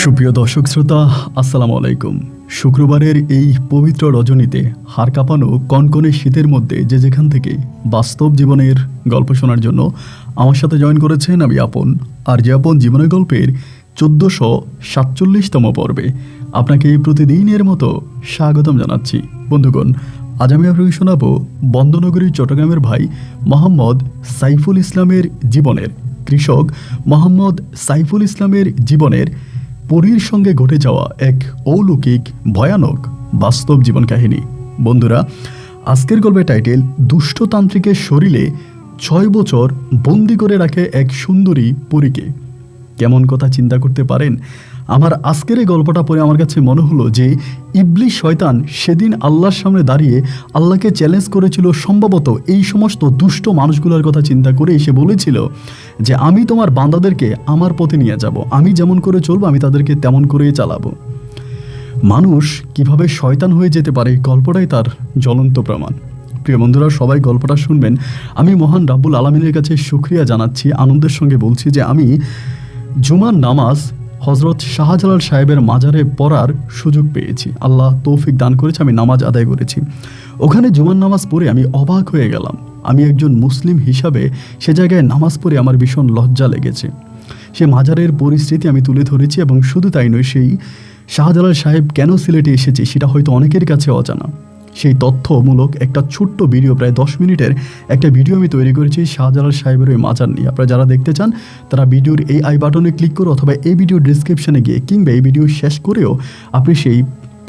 সুপ্রিয় দর্শক শ্রোতা, আসসালামু আলাইকুম। শুক্রবারের এই পবিত্র রজনীতে হাড় কাঁপানো কনকনে শীতের মধ্যে যে যেখান থেকে বাস্তব জীবনের গল্প শোনার জন্য আমার সাথে জয়েন করেছেন আমি আপন। আর যে আপন জীবনের গল্পের 1447তম পর্বে আপনাকে প্রতিদিনের মতো স্বাগতম জানাচ্ছি। বন্ধুগণ, আজ আমি আপনাকে শোনাবো বন্দনগরী চট্টগ্রামের ভাই মোহাম্মদ সাইফুল ইসলামের জীবনের, কৃষক মোহাম্মদ সাইফুল ইসলামের জীবনের পরীর সঙ্গে ঘটে যাওয়া এক অলৌকিক ভয়ানক বাস্তব জীবন কাহিনী। বন্ধুরা, আজকের গল্পের টাইটেল দুষ্টতান্ত্রিকের শরীরে 6 বছর বন্দি করে রাখে এক সুন্দরী পরীকে। কেমন কথা চিন্তা করতে পারেন? আমার আজকের এই গল্পটা পড়ে আমার কাছে মনে হলো যে ইবলিস শয়তান সেদিন আল্লাহর সামনে দাঁড়িয়ে আল্লাহকে চ্যালেঞ্জ করেছিল। সম্ভবত এই সমস্ত দুষ্ট মানুষগুলোর কথা চিন্তা করে এসে বলেছিল যে আমি তোমার বান্দাদেরকে আমার পথে নিয়ে যাব, আমি যেমন করে চলবো আমি তাদেরকে তেমন করেই চালাবো। মানুষ কিভাবে শয়তান হয়ে যেতে পারে, গল্পটাই তার জ্বলন্ত প্রমাণ। প্রিয় বন্ধুরা, সবাই গল্পটা শুনবেন। আমি মহান রাব্বুল আলামিনের কাছে শুকরিয়া জানাচ্ছি, আনন্দের সঙ্গে বলছি যে আমি জুমার নামাজ হজরত শাহজালাল সাহেবের মাজারে পড়ার সুযোগ পেয়েছি। আল্লাহ তৌফিক দান করেছে, আমি নামাজ আদায় করেছি। ওখানে জুমার নামাজ পড়ে আমি অবাক হয়ে গেলাম। আমি একজন মুসলিম হিসাবে সে জায়গায় নামাজ পড়ে আমার ভীষণ লজ্জা লেগেছে। সে মাজারের পরিস্থিতি আমি তুলে ধরেছি এবং শুধু তাই নয়, সেই শাহজালাল সাহেব কেন সিলেটে এসেছে সেটা হয়তো অনেকের কাছে অজানা। সেই তথ্যমূলক একটা ছোট্ট ভিডিও, প্রায় 10 মিনিটের একটা ভিডিও আমি তৈরি করেছি শাহজালাল সাহেবের ওই মাজার নিয়ে। আপনারা যারা দেখতে চান তারা ভিডিওর এই আই বাটনে ক্লিক করে অথবা এই ভিডিও ডিসক্রিপশানে গিয়ে কিংবা এই ভিডিও শেষ করেও আপনি সেই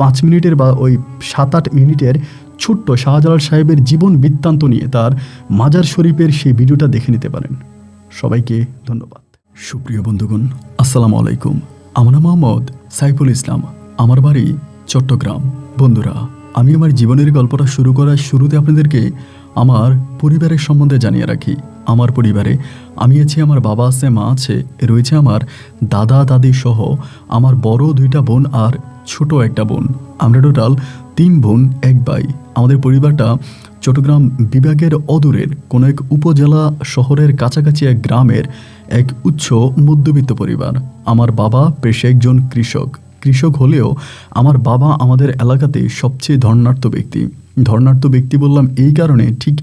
5 মিনিটের বা ওই 7-8 মিনিটের ছোট্ট শাহজালাল সাহেবের জীবন বৃত্তান্ত নিয়ে তার মাজার শরীফের সেই ভিডিওটা দেখে নিতে পারেন। সবাইকে ধন্যবাদ। সুপ্রিয় বন্ধুগণ, আসসালামু আলাইকুম। আমার নাম মোহাম্মদ সাইফুল ইসলাম, আমার বাড়ি চট্টগ্রাম। বন্ধুরা, আমি আমার জীবনের গল্পটা শুরু করার শুরুতে আপনাদেরকে আমার পরিবারের সম্বন্ধে জানিয়ে রাখি। আমার পরিবারে আমি আছি, আমার বাবা আছে, মা আছে, রয়েছে আমার দাদা দাদি সহ আমার বড় 2টা বোন আর ছোট একটা বোন। আমরা টোটাল 3 বোন 1 ভাই। আমাদের পরিবারটা চট্টগ্রাম বিভাগের অদূরের কোনো এক উপজেলা শহরের কাছাকাছি এক গ্রামের এক উচ্চ মধ্যবিত্ত পরিবার। আমার বাবা পেশায় একজন কৃষক হলেও আমার বাবা আমাদের এলাকাতে সবচেয়ে ধর্নাঢ্য ব্যক্তি বললাম এই কারণে, ঠিক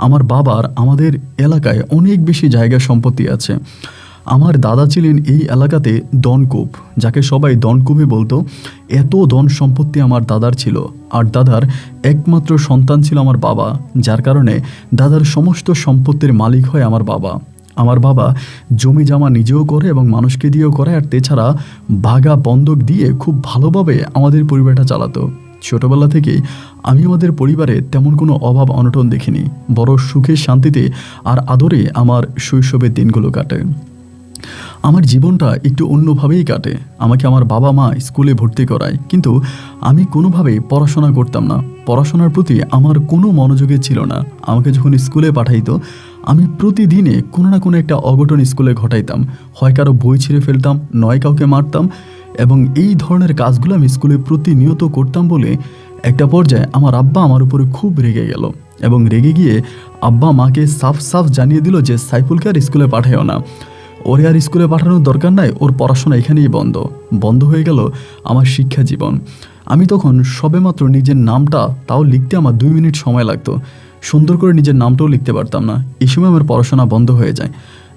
আমার বাবার আমাদের এলাকায় অনেক বেশি জায়গা সম্পত্তি আছে। আমার দাদা ছিলেন এই এলাকাতে দনকুব, যাকে সবাই দনকুবে বলতো। এত ধন সম্পত্তি আমার দাদার ছিল, আর দাদার একমাত্র সন্তান ছিল আমার বাবা, যার কারণে দাদার সমস্ত সম্পত্তির মালিক হয় আমার বাবা। আমার বাবা জমি জামা নিজেও করে এবং মানুষকে দিয়েও করে, আর এছাড়া ভাগা বন্ধক দিয়ে খুব ভালোভাবে আমাদের পরিবারটা চালাতো। ছোটোবেলা থেকেই আমি আমাদের পরিবারে তেমন কোনো অভাব অনটন দেখিনি, বড় সুখে শান্তিতে আর আদরে আমার শৈশবের দিনগুলো কাটে। আমার জীবনটা একটু অন্যভাবেই কাটে। আমাকে আমার বাবা মা স্কুলে ভর্তি করায়, কিন্তু আমি কোনোভাবেই পড়াশোনা করতাম না। পড়াশোনার প্রতি আমার কোনো মনোযোগই ছিল না। আমাকে যখন স্কুলে পাঠাইতো আমি প্রতিদিনে কোনো না কোনো একটা অঘটন স্কুলে ঘটাইতাম। হয় কারো বই ছিঁড়ে ফেলতাম, নয় কাউকে মারতাম, এবং এই ধরনের কাজগুলো আমি স্কুলে প্রতিনিয়ত করতাম বলে একটা পর্যায়ে আমার আব্বা আমার উপরে খুব রেগে গেল এবং রেগে গিয়ে আব্বা মাকে সাফ জানিয়ে দিল যে সাইফুলকে আর স্কুলে পাঠাইও না, ওরে আর স্কুলে পাঠানোর দরকার নাই, ওর পড়াশোনা এখানেই বন্ধ হয়ে গেল আমার শিক্ষা জীবন। আমি তখন সবেমাত্র নিজের নামটা তাও লিখতে আমার 2 মিনিট সময় লাগতো, সুন্দর করে নিজের নামটাও লিখতে পারতাম না। এই সময় আমার পড়াশোনা বন্ধ হয়ে যায়,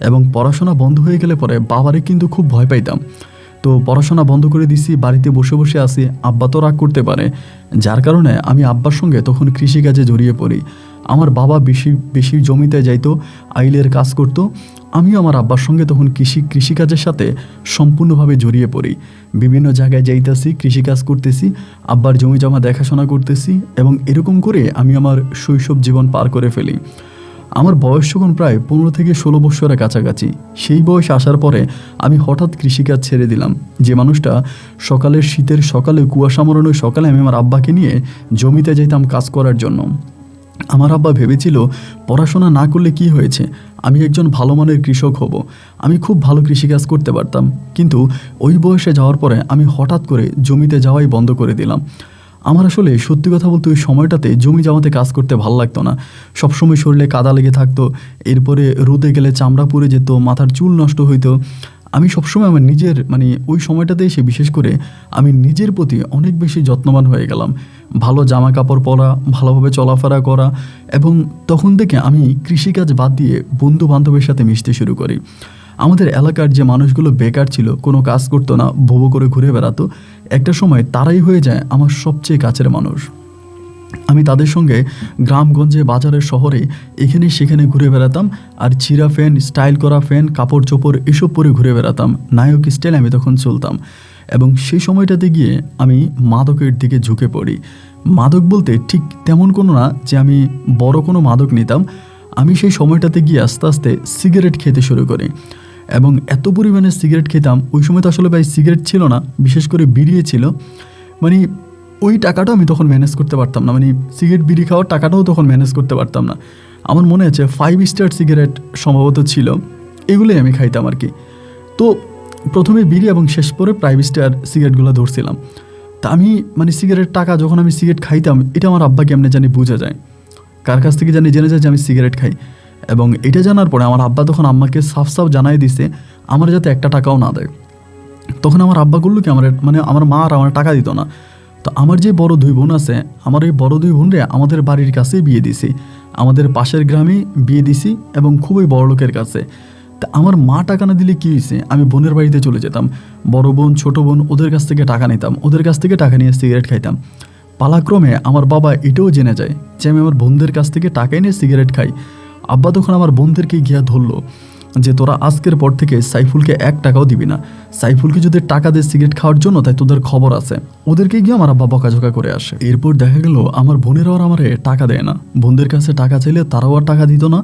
এবং পড়াশোনা বন্ধ হয়ে গেলে পরে বাবারে কিন্তু খুব ভয় পাইতাম। তো পড়াশোনা বন্ধ করে দিছি, বাড়িতে বসে আসি, আব্বা তো রাগ করতে পারে, যার কারণে আমি আব্বার সঙ্গে তখন কৃষিকাজে জড়িয়ে পড়ি। আমার বাবা বেশি জমিতে যাইতো, আইলের কাজ করতো, আমিও আমার আব্বার সঙ্গে তখন কৃষিকাজের সাথে সম্পূর্ণভাবে জড়িয়ে পড়ি। বিভিন্ন জায়গায় যাইতেছি, কৃষিকাজ করতেছি, আব্বার জমি জমা দেখাশোনা করতেছি, এবং এরকম করে আমি আমার শৈশব জীবন পার করে ফেলি। আমার বয়স যখন প্রায় 15 থেকে 16 বছরের কাছাকাছি, সেই বয়স আসার পরে আমি হঠাৎ কৃষিকাজ ছেড়ে দিলাম। যে মানুষটা শীতের সকালে, কুয়াশা মরানো সকালে আমি আমার আব্বাকে নিয়ে জমিতে যেতাম কাজ করার জন্য। আমার আব্বা ভেবেছিল পড়াশোনা না করলে কি হয়েছে, আমি একজন ভালো মানের কৃষক হব, আমি খুব ভালো কৃষিকাজ করতে পারতাম। কিন্তু ওই বয়সে যাওয়ার পরে আমি হঠাৎ করে জমিতে যাওয়াই বন্ধ করে দিলাম। আমার আসলে সত্যি কথা বলতে ওই সময়টাতে জমি জামাতে কাজ করতে ভালো লাগতো না। সবসময় শরীরে কাদা লেগে থাকতো, এরপরে রোদে গেলে চামড়া পুড়ে যেত, মাথার চুল নষ্ট হইতো। আমি সবসময় আমার নিজের ওই সময়টাতে এসে বিশেষ করে আমি নিজের প্রতি অনেক বেশি যত্নবান হয়ে গেলাম। ভালো জামা কাপড় পরা, ভালোভাবে চলাফেরা করা, এবং তখন থেকে আমি কৃষিকাজ বাদ দিয়ে বন্ধু বান্ধবের সাথে মিশতে শুরু করি। আমাদের এলাকার যে মানুষগুলো বেকার ছিল, কোনো কাজ করতো না, ভোবো করে ঘুরে বেড়াতো, একটা সময় তারাই হয়ে যায় আমার সবচেয়ে কাছের মানুষ। আমি তাদের সঙ্গে গ্রামগঞ্জে, বাজারের, শহরে এখানে সেখানে ঘুরে বেড়াতাম, আর ছিঁড়া ফ্যান, স্টাইল করা ফ্যান, কাপড় চোপড় এসব পরে ঘুরে বেড়াতাম। নায়ক স্টাইল আমি তখন চলতাম। এবং সেই সময়টাতে গিয়ে আমি মাদকের দিকে ঝুঁকে পড়ি। মাদক বলতে ঠিক তেমন কোনো না যে আমি বড় কোনো মাদক নিতাম। আমি সেই সময়টাতে গিয়ে আস্তে আস্তে সিগারেট খেতে শুরু করি, এবং এত পরিমাণে সিগারেট খেতাম। ওই সময় তো আসলে ভাই সিগারেট ছিল না, বিশেষ করে বিড়ি ছিল। ওই টাকাটা আমি তখন ম্যানেজ করতে পারতাম না, সিগারেট বিড়ি খাওয়ার টাকাটাও তখন ম্যানেজ করতে পারতাম না। আমার মনে আছে 5 স্টার সিগারেট সম্ভবত ছিল, এগুলোই আমি খাইতাম আর কি। তো প্রথমে বিড়ি এবং শেষ পরে 5 স্টার সিগারেটগুলো ধরছিলাম। তা আমি সিগারেট টাকা যখন আমি সিগারেট খাইতাম, এটা আমার আব্বা কেমনে জানি বুঝে যায়, কার কাছ থেকে জানি জেনে যায় যে আমি সিগারেট খাই। এবং এটা জানার পরে আমার আব্বা তখন আম্মাকে সাফ সাফ জানাই দিছে আমার যাতে একটা টাকাও না দেয়। তখন আমার আব্বা করলো কি, আমার মা আর আমার টাকা দিত না। তো আমার যে বড় 2 বোন আছে, আমার এই বড় 2 বোনরে আমাদের বাড়ির কাছেই বিয়ে দিছি, আমাদের পাশের গ্রামেই বিয়ে দিছি, এবং খুবই বড় লোকের কাছে। তা আমার মা টাকা না দিলে কী হয়েছে, আমি বোনের বাড়িতে চলে যেতাম, বড় বোন ছোট বোন ওদের কাছ থেকে টাকা নিতাম, ওদের কাছ থেকে টাকা নিয়ে সিগারেট খাইতাম। পালাক্রমে আমার বাবা এটাও জেনে যায় যে আমি আমার বোনদের কাছ থেকে টাকা নিয়ে সিগারেট খাই। আব্বা তখন আমার বোনদেরকে গিয়া ধরলো যে তোরা আজকের পর থেকে সাইফুলকে 1 টাকাও দিবি না। সাইফুলকে যদি টাকা দেয় সিগারেট খাওয়ার জন্য, তাই তোদের খবর আছে। ওদেরকে গিয়ে আমার আব্বা বকাঝকা করে আসে। এরপর দেখা গেল আমার বোনেরাও আর আমারে টাকা দেয় না, বোনদের কাছে টাকা চাইলে তারাও আর টাকা দিত না।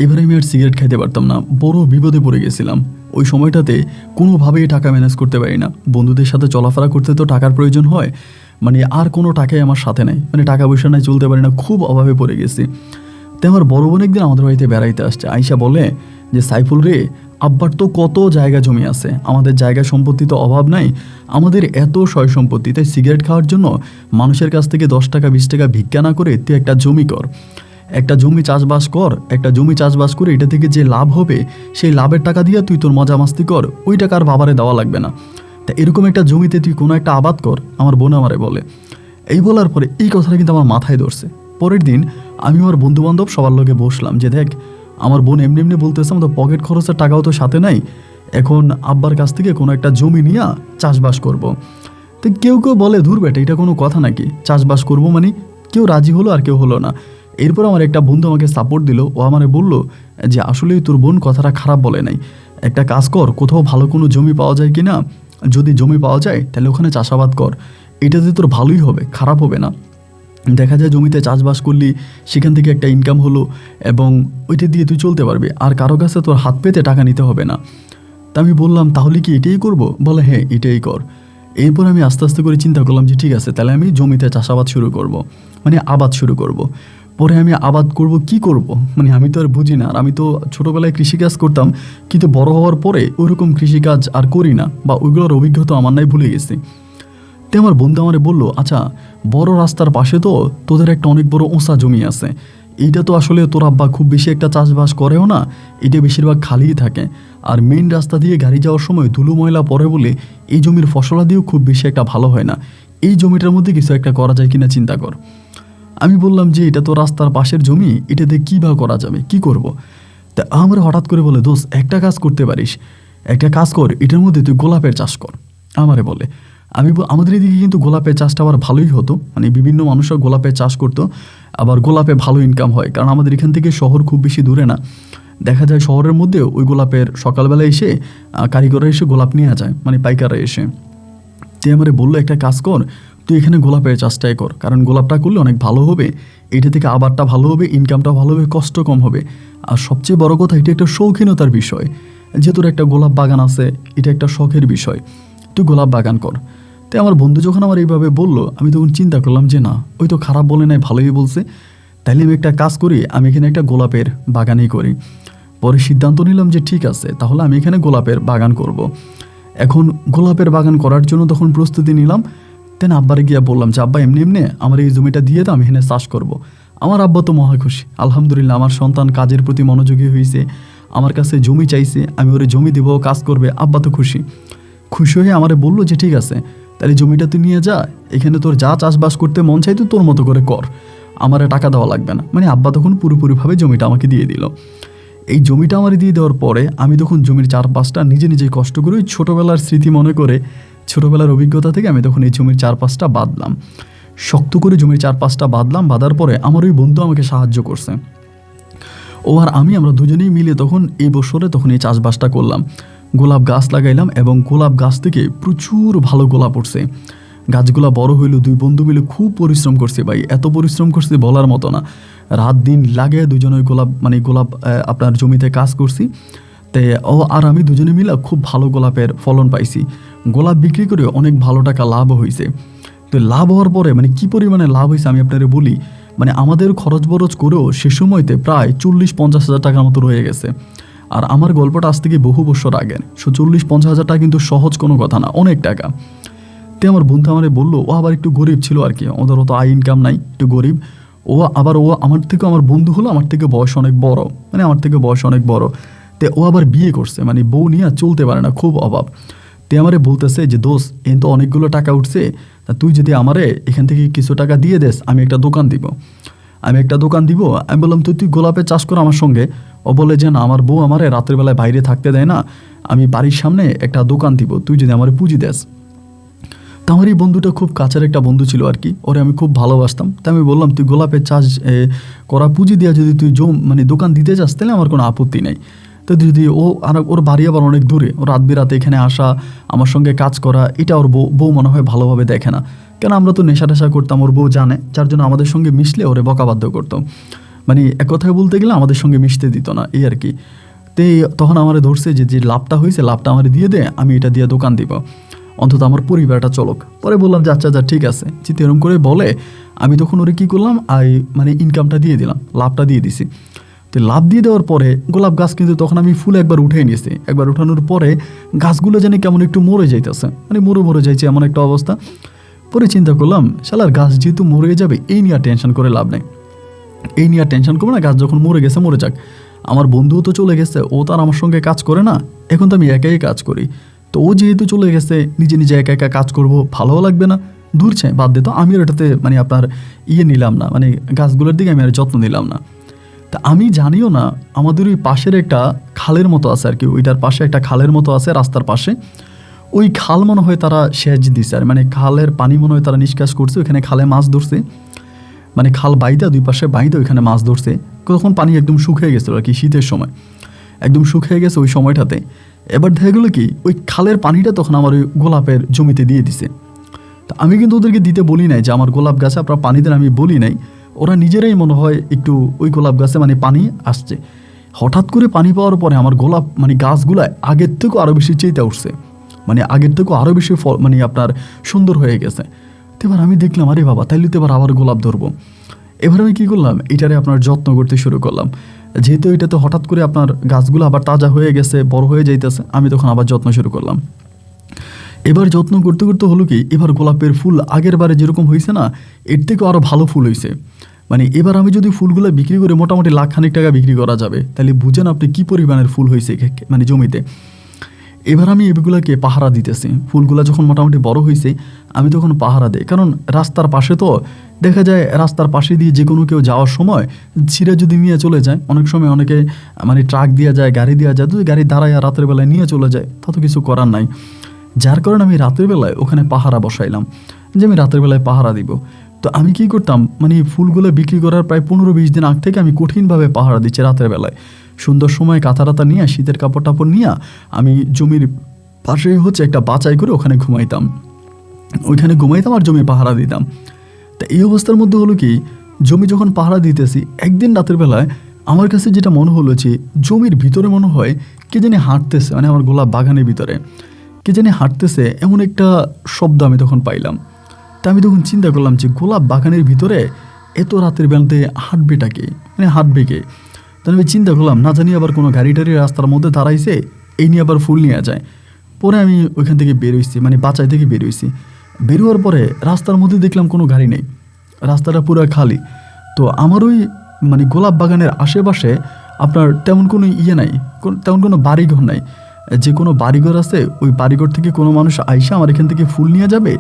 এবারে আমি আর সিগারেট খাইতে পারতাম না, বড় বিপদে পড়ে গেছিলাম। ওই সময়টাতে কোনোভাবেই টাকা ম্যানেজ করতে পারি না। বন্ধুদের সাথে চলাফেরা করতে তো টাকার প্রয়োজন হয়, আর কোনো টাকাই আমার সাথে নাই, টাকা পয়সা নাই, চলতে পারি না, খুব অভাবে পড়ে গেছি। তাই আমার বড় বোন একদিন আমাদের বাড়িতে বেড়াইতে আসছে। আইসা বলে যে সাইফুল রে, আব্বার তো কত জায়গা জমি আছে, আমাদের জায়গা সম্পত্তি তো অভাব নাই, আমাদের এত সয় সম্পত্তি, তাই সিগারেট খাওয়ার জন্য মানুষের কাছ থেকে 10 টাকা 20 টাকা ভিক্ষা না করে তুই একটা জমি কর, একটা জমি চাষবাস কর, একটা জমি চাষবাস করে এটা থেকে যে লাভ হবে সেই লাভের টাকা দিয়ে তুই তোর মজা মাস্তি কর, ওই টাকা আর বাবারে দেওয়া লাগবে না। তা এরকম একটা জমিতে তুই কোনো একটা আবাদ কর, আমার বোন আমারে বলে। এই বলার পরে এই কথাটা কিন্তু আমার মাথায় ধরছে। পরের দিন আমি আমার বন্ধুবান্ধব সবার লগে বসলাম যে দেখ, আমার বোন এমনি এমনি বলতেছে আমাদের পকেট খরচের টাকাও তো সাথে নাই, এখন আব্বার কাছ থেকে কোনো একটা জমি নিয়ে চাষবাস করব। তো কেউ কেউ বলে ধুর বেটা, এটা কোনো কথা নাকি, চাষবাস করবো কেউ রাজি হলো আর কেউ হলো না। এরপর আমার একটা বন্ধু আমাকে সাপোর্ট দিল, ও আমারে বলল যে আসলেই তোর বোন কথাটা খারাপ বলে নাই, একটা কাজ কর, কোথাও ভালো কোনো জমি পাওয়া যায় কি না, যদি জমি পাওয়া যায় তাহলে ওখানে চাষাবাদ কর, এটাতে তোর ভালোই হবে, খারাপ হবে না। দেখা যায় জমিতে চাষবাস করলি, সেখান থেকে একটা ইনকাম হলো, এবং ওইটা দিয়ে তুই চলতে পারবি, আর কারো কাছে তোর হাত পেতে টাকা নিতে হবে না। তা আমি বললাম তাহলে কি এটাই করব? বলে হ্যাঁ এটাই কর। এরপর আমি আস্তে আস্তে করে চিন্তা করলাম যে ঠিক আছে, তাহলে আমি জমিতে চাষাবাদ শুরু করব, আবাদ শুরু করব। পরে আমি আবাদ করব কি করব, আমি তো আর বুঝি না। আর আমি তো ছোটোবেলায় কৃষিকাজ করতাম, কিন্তু বড় হওয়ার পরে ওইরকম কৃষিকাজ আর করি না, বা ওইগুলোর অভিজ্ঞতা আমার নাই, ভুলে গেছি। তো আমার বন্ধু আমারে বললো আচ্ছা, বড় রাস্তার পাশে তো তোদের একটা অনেক বড় উঁচা জমি আছে, এইটা তো আসলে তোর আব্বা খুব বেশি একটা চাষবাস করেও না, এটা বেশিরভাগ খালিই থাকে, আর মেইন রাস্তা দিয়ে গাড়ি যাওয়ার সময় ধুলো ময়লা পড়ে বলে এই জমির ফসলাদিও খুব বেশি একটা ভালো হয় না, এই জমিটার মধ্যে কিছু একটা করা যায় কিনা চিন্তা কর। আমি বললাম যে এটা তো রাস্তার পাশের জমি, এটাতে কী বা করা যাবে, কি করব। তা আমার হঠাৎ করে বলে দোস্ত, একটা কাজ করতে পারিস, একটা কাজ কর, এটার মধ্যে তুই গোলাপের চাষ কর। আমারে বলে, আমাদের এদিকে কিন্তু গোলাপের চাষটা আবার ভালোই হতো, বিভিন্ন মানুষরা গোলাপের চাষ করতো, আবার গোলাপে ভালো ইনকাম হয়, কারণ আমাদের এখান থেকে শহর খুব বেশি দূরে না। দেখা যায় শহরের মধ্যে ওই গোলাপের সকালবেলা এসে কারিগররা এসে গোলাপ নিয়ে যায়, পাইকাররা এসে। তে আমারে বললো একটা কাজ কর, তুই এখানে গোলাপের চাষটাই কর, কারণ গোলাপটা করলে অনেক ভালো হবে, এটা থেকে আবারটা ভালো হবে, ইনকামটা ভালো হবে, কষ্ট কম হবে, আর সবচেয়ে বড় কথা এটা একটা শৌখিনতার বিষয়, যে তোর একটা গোলাপ বাগান আছে, এটা একটা শখের বিষয়, তুই গোলাপ বাগান কর। তো আমার বন্ধু যখন আমার এইভাবে বললো, আমি তখন চিন্তা করলাম যে না, ওই তো খারাপ বলে নাই, ভালোই বলছে, তাইলে আমি একটা কাজ করি, আমি এখানে একটা গোলাপের বাগানই করি। পরে সিদ্ধান্ত নিলাম যে ঠিক আছে, তাহলে আমি এখানে গোলাপের বাগান করব। এখন গোলাপের বাগান করার জন্য তখন প্রস্তুতি নিলাম। তেন আব্বারে গিয়া বললাম যে আব্বা এমনি এমনি আমার এই জমিটা দিয়ে তো আমি এখানে চাষ করব। আমার আব্বা তো মহা খুশি, আলহামদুলিল্লাহ আমার সন্তান কাজের প্রতি মনোযোগী হয়েছে, আমার কাছে জমি চাইছে, আমি ওরে জমি দেবো, কাজ করবে। আব্বা তো খুশি হয়ে আমারে বললো যে ঠিক আছে, তাহলে জমিটা তুই নিয়ে যা, এখানে তোর যা চাষবাস করতে মন চাই তুই তোর মতো করে কর, আমারে টাকা দেওয়া লাগবে না। মানে আব্বা তখন পুরোপুরিভাবে জমিটা আমাকে দিয়ে দিল। এই জমিটা আমার দিয়ে দেওয়ার পরে আমি তখন জমির চারপাশটা নিজে নিজেই কষ্ট করে ওই ছোটোবেলার স্মৃতি মনে করে, ছোটোবেলার অভিজ্ঞতা থেকে আমি তখন এই জমির চারপাশটা বাঁধলাম, শক্ত করে জমির চারপাশটা বাঁধলাম। বাঁধার পরে আমার ওই বন্ধু আমাকে সাহায্য করছে, ও আর আমরা দুজনেই মিলে তখন এই বছরে তখন এই চাষবাসটা করলাম। গোলাপ গাছ লাগাইলাম এবং গোলাপ গাছ থেকে প্রচুর ভালো গোলাপ উঠছে। গাছগুলা বড় হইলো, দুই বন্ধু মিলে খুব পরিশ্রম করছে ভাই, এত পরিশ্রম করছে বলার মতো না। রাত দিন লাগে দুজনে গোলাপ আপনার জমিতে কাজ করছি। তে ও আর আমি দুজনে মিলে খুব ভালো গোলাপের ফলন পাইছি। গোলাপ বিক্রি করে অনেক ভালো টাকা লাভ হয়েছে। তো লাভ হওয়ার পরে কি পরিমাণে লাভ হয়েছে আমি আপনাদের বলি। আমাদের খরচ বরচ করেও সে সময়তে প্রায় 40-50 হাজার টাকার মতো রয়ে গেছে। আর আমার গল্পটা আজ থেকে বহু বছর আগের। 40-50 হাজার টাকা কিন্তু সহজ কোনো কথা না, অনেক টাকা। তে আমার বন্ধু আমারে বললো, ও আবার একটু গরিব ছিল আর কি, ওদের অত আয় ইনকাম নাই, একটু গরিব। ও আমার থেকে, আমার বন্ধু হলো আমার থেকে বয়স অনেক বড়, আমার থেকে বয়স অনেক বড়। তে ও আবার বিয়ে করছে, বউ নিয়ে চলতে পারে না, খুব অভাব। তে আমারে বলতেছে যে দোস্ত, এ তো অনেকগুলো টাকা উঠছে, তা তুই যদি আমারে এখান থেকে কিছু টাকা দিয়ে দেস, আমি একটা দোকান দিব। আমি বললাম তুই গোলাপের চাষ কর আমার সঙ্গে। ও বলে যে না, আমার বউ আমারে রাতের বেলায় বাইরে থাকতে দেয় না, আমি বাড়ির সামনে একটা দোকান দিব, তুই যদি আমারে পুঁজি দেস। তো আমার এই বন্ধুটা খুব কাছের একটা বন্ধু ছিল আর কি, ওরে আমি খুব ভালোবাসতাম। তা আমি বললাম তুই গোলাপের চাষ করা পুঁজি দেওয়া যদি তুই দোকান দিতে চাস তাহলে আমার কোনো আপত্তি নেই। তো যদি ওর বাড়ি আবার অনেক দূরে, ও রাত বিরাতে এখানে আসা, আমার সঙ্গে কাজ করা, এটা ওর বউ মনে হয় ভালোভাবে দেখে না। কেন আমরা তো নেশা টেশা করতাম, ওর বউ জানে, যার জন্য আমাদের সঙ্গে মিশলে ওরে বকাবাধ্য করতো। এক কথায় বলতে গেলে আমাদের সঙ্গে মিশতে দিত না, এই আর কি। তখন আমারে ধরছে যে লাভটা হয়েছে, লাভটা আমার দিয়ে দে, আমি এটা দিয়ে দোকান দিব, অন্তত আমার পরিবারটা চলক। পরে বললাম যে আচ্ছা ঠিক আছে, চিন্তা এরকম করে বলে আমি তখন ওরে কী করলাম, ইনকামটা দিয়ে দিলাম, লাভটা দিয়ে দিছি। তো লাভ দিয়ে দেওয়ার পরে গোলাপ গাছ কিন্তু তখন আমি ফুল একবার উঠে নিয়েছি। একবার উঠানোর পরে গাছগুলো যেন কেমন একটু মরে যাইতেছে, মরে যাইছে এমন একটা অবস্থা। পরে চিন্তা করলাম শালার গাছ যেহেতু মরে যাবে, এই নিয়ে আর টেনশন করে লাভ নেই, এই নিয়ে আর টেনশন করবো না, গাছ যখন মরে গেছে মরে যাক। আমার বন্ধুও তো চলে গেছে, ও তো আর আমার সঙ্গে কাজ করে না, এখন তো আমি একাই কাজ করি। তো ও যেহেতু চলে গেছে, নিজে নিজে একা একা কাজ করবো, ভালোও লাগবে না, দূর চাই বাদ দিত। আমি আর এটাতে আপনার নিলাম না, গাছগুলোর দিকে আমি আর যত্ন নিলাম না। তা আমি জানিও না, আমাদের ওই পাশের একটা খালের মতো আছে আর কি, ওইটার পাশে একটা খালের মতো আছে রাস্তার পাশে। ওই খাল মনে হয় তারা সেচ দিছে, আর খালের পানি মনে হয় তারা নিষ্কাশ করছে, ওইখানে খালে মাছ ধরছে, খাল বাইদা, দুই পাশে বাইদা ওইখানে মাছ ধরছে। তখন পানি একদম শুকিয়ে গেছিলো আর কি, শীতের সময় একদম শুকিয়ে গেছে ওই সময়টাতে। এবার দেখা গেলো কি, ওই খালের পানিটা তখন আমার ওই গোলাপের জমিতে দিয়ে দিছে। তা আমি কিন্তু ওদেরকে দিতে বলি নাই যে আমার গোলাপ গাছে আপনারা পানি দেন, আমি বলি নাই। ওরা নিজেরাই মনে হয় একটু ওই গোলাপ গাছে পানি আসছে। হঠাৎ করে পানি পাওয়ার পরে আমার গোলাপ গাছগুলো আগের থেকেও আরও বেশি চেইতে উঠছে, আগের থেকেও আরও বেশি ফল আপনার সুন্দর হয়ে গেছে। তো এবার আমি দেখলাম আরে বাবা, তাইলে তো এবার আবার গোলাপ ধরবো। এবার আমি কী করলাম, এটারে আপনার যত্ন করতে শুরু করলাম। যেহেতু এটা তো হঠাৎ করে আপনার গাছগুলো আবার তাজা হয়ে গেছে, বড় হয়ে যাইতেছে, আমি তখন আবার যত্ন শুরু করলাম। এবার যত্ন করতে করতে হলো কি, এবার গোলাপের ফুল আগের বারে যেরকম হয়েছে না, এর থেকেও আরও ভালো ফুল হয়েছে। এবার আমি যদি ফুলগুলো বিক্রি করে মোটামুটি লাখখানিক টাকা বিক্রি করা যাবে, তাহলে বুঝেন আপনি কী পরিমাণের ফুল হয়েছে জমিতে। এবার আমি এগুলোকে পাহারা দিতেছি, ফুলগুলো যখন মোটামুটি বড় হয়েছে আমি তখন পাহারা দিই। কারণ রাস্তার পাশে তো দেখা যায়, রাস্তার পাশে দিয়ে যে কোনো কেউ যাওয়ার সময় ছিঁড়ে যদি নিয়ে চলে যায়, অনেক সময় অনেকে ট্রাক দিয়ে যায়, গাড়ি দেওয়া যায়, যদি গাড়ি দাঁড়ায় রাতের বেলায় নিয়ে চলে যায়, তা তো কিছু করার নাই। যার কারণে আমি রাতের বেলায় ওখানে পাহারা বসাইলাম, যে আমি রাতের বেলায় পাহারা দিব। তো আমি কী করতাম, ফুলগুলো বিক্রি করার প্রায় 15-20 দিন আগ থেকে আমি কঠিনভাবে পাহারা দিচ্ছি রাতের বেলায়। সুন্দর সময় কাঁথা নিয়ে, শীতের কাপড় টাপড় নিয়ে আমি জমির পাশে একটা বাঁচাই করে ওখানে ঘুমাইতাম আর জমি পাহারা দিতাম। তা এই অবস্থার মধ্যে হলো কি, জমি যখন পাহারা দিতেছি, একদিন রাতের বেলায় আমার কাছে যেটা মনে হলো যে জমির ভিতরে মনে হয় কে জানি হাঁটতেছে, আমার গোলাপ বাগানের ভিতরে কে জানি হাঁটতেছে, এমন একটা শব্দ আমি তখন পাইলাম। তা আমি তখন চিন্তা করলাম যে গোলাপ বাগানের ভিতরে এত রাতের বেলাতে হাঁটবেটা কে, হাঁটবে কে। তাহলে আমি চিন্তা করলাম, না জানি আবার কোনো গাড়ি টাড়ি রাস্তার মধ্যে দাঁড়াইছে, এই নিয়ে আবার ফুল নিয়ে যায়। পরে আমি ওইখান থেকে বেরোইছি, বাঁচাই থেকে বেরোইছি। বেরোয়ার পরে রাস্তার মধ্যে দেখলাম কোনো গাড়ি নেই, রাস্তাটা পুরো খালি। তো আমার ওই গোলাপ বাগানের আশেপাশে আপনার তেমন কোনো ইয়ে নাই, তেমন কোনো বাড়িঘর নাই। যে কোনো বাড়িঘর আছে ওই বাড়িঘর থেকে কোনো মানুষ আইসা আমার এখান থেকে ফুল নিয়ে যাবে,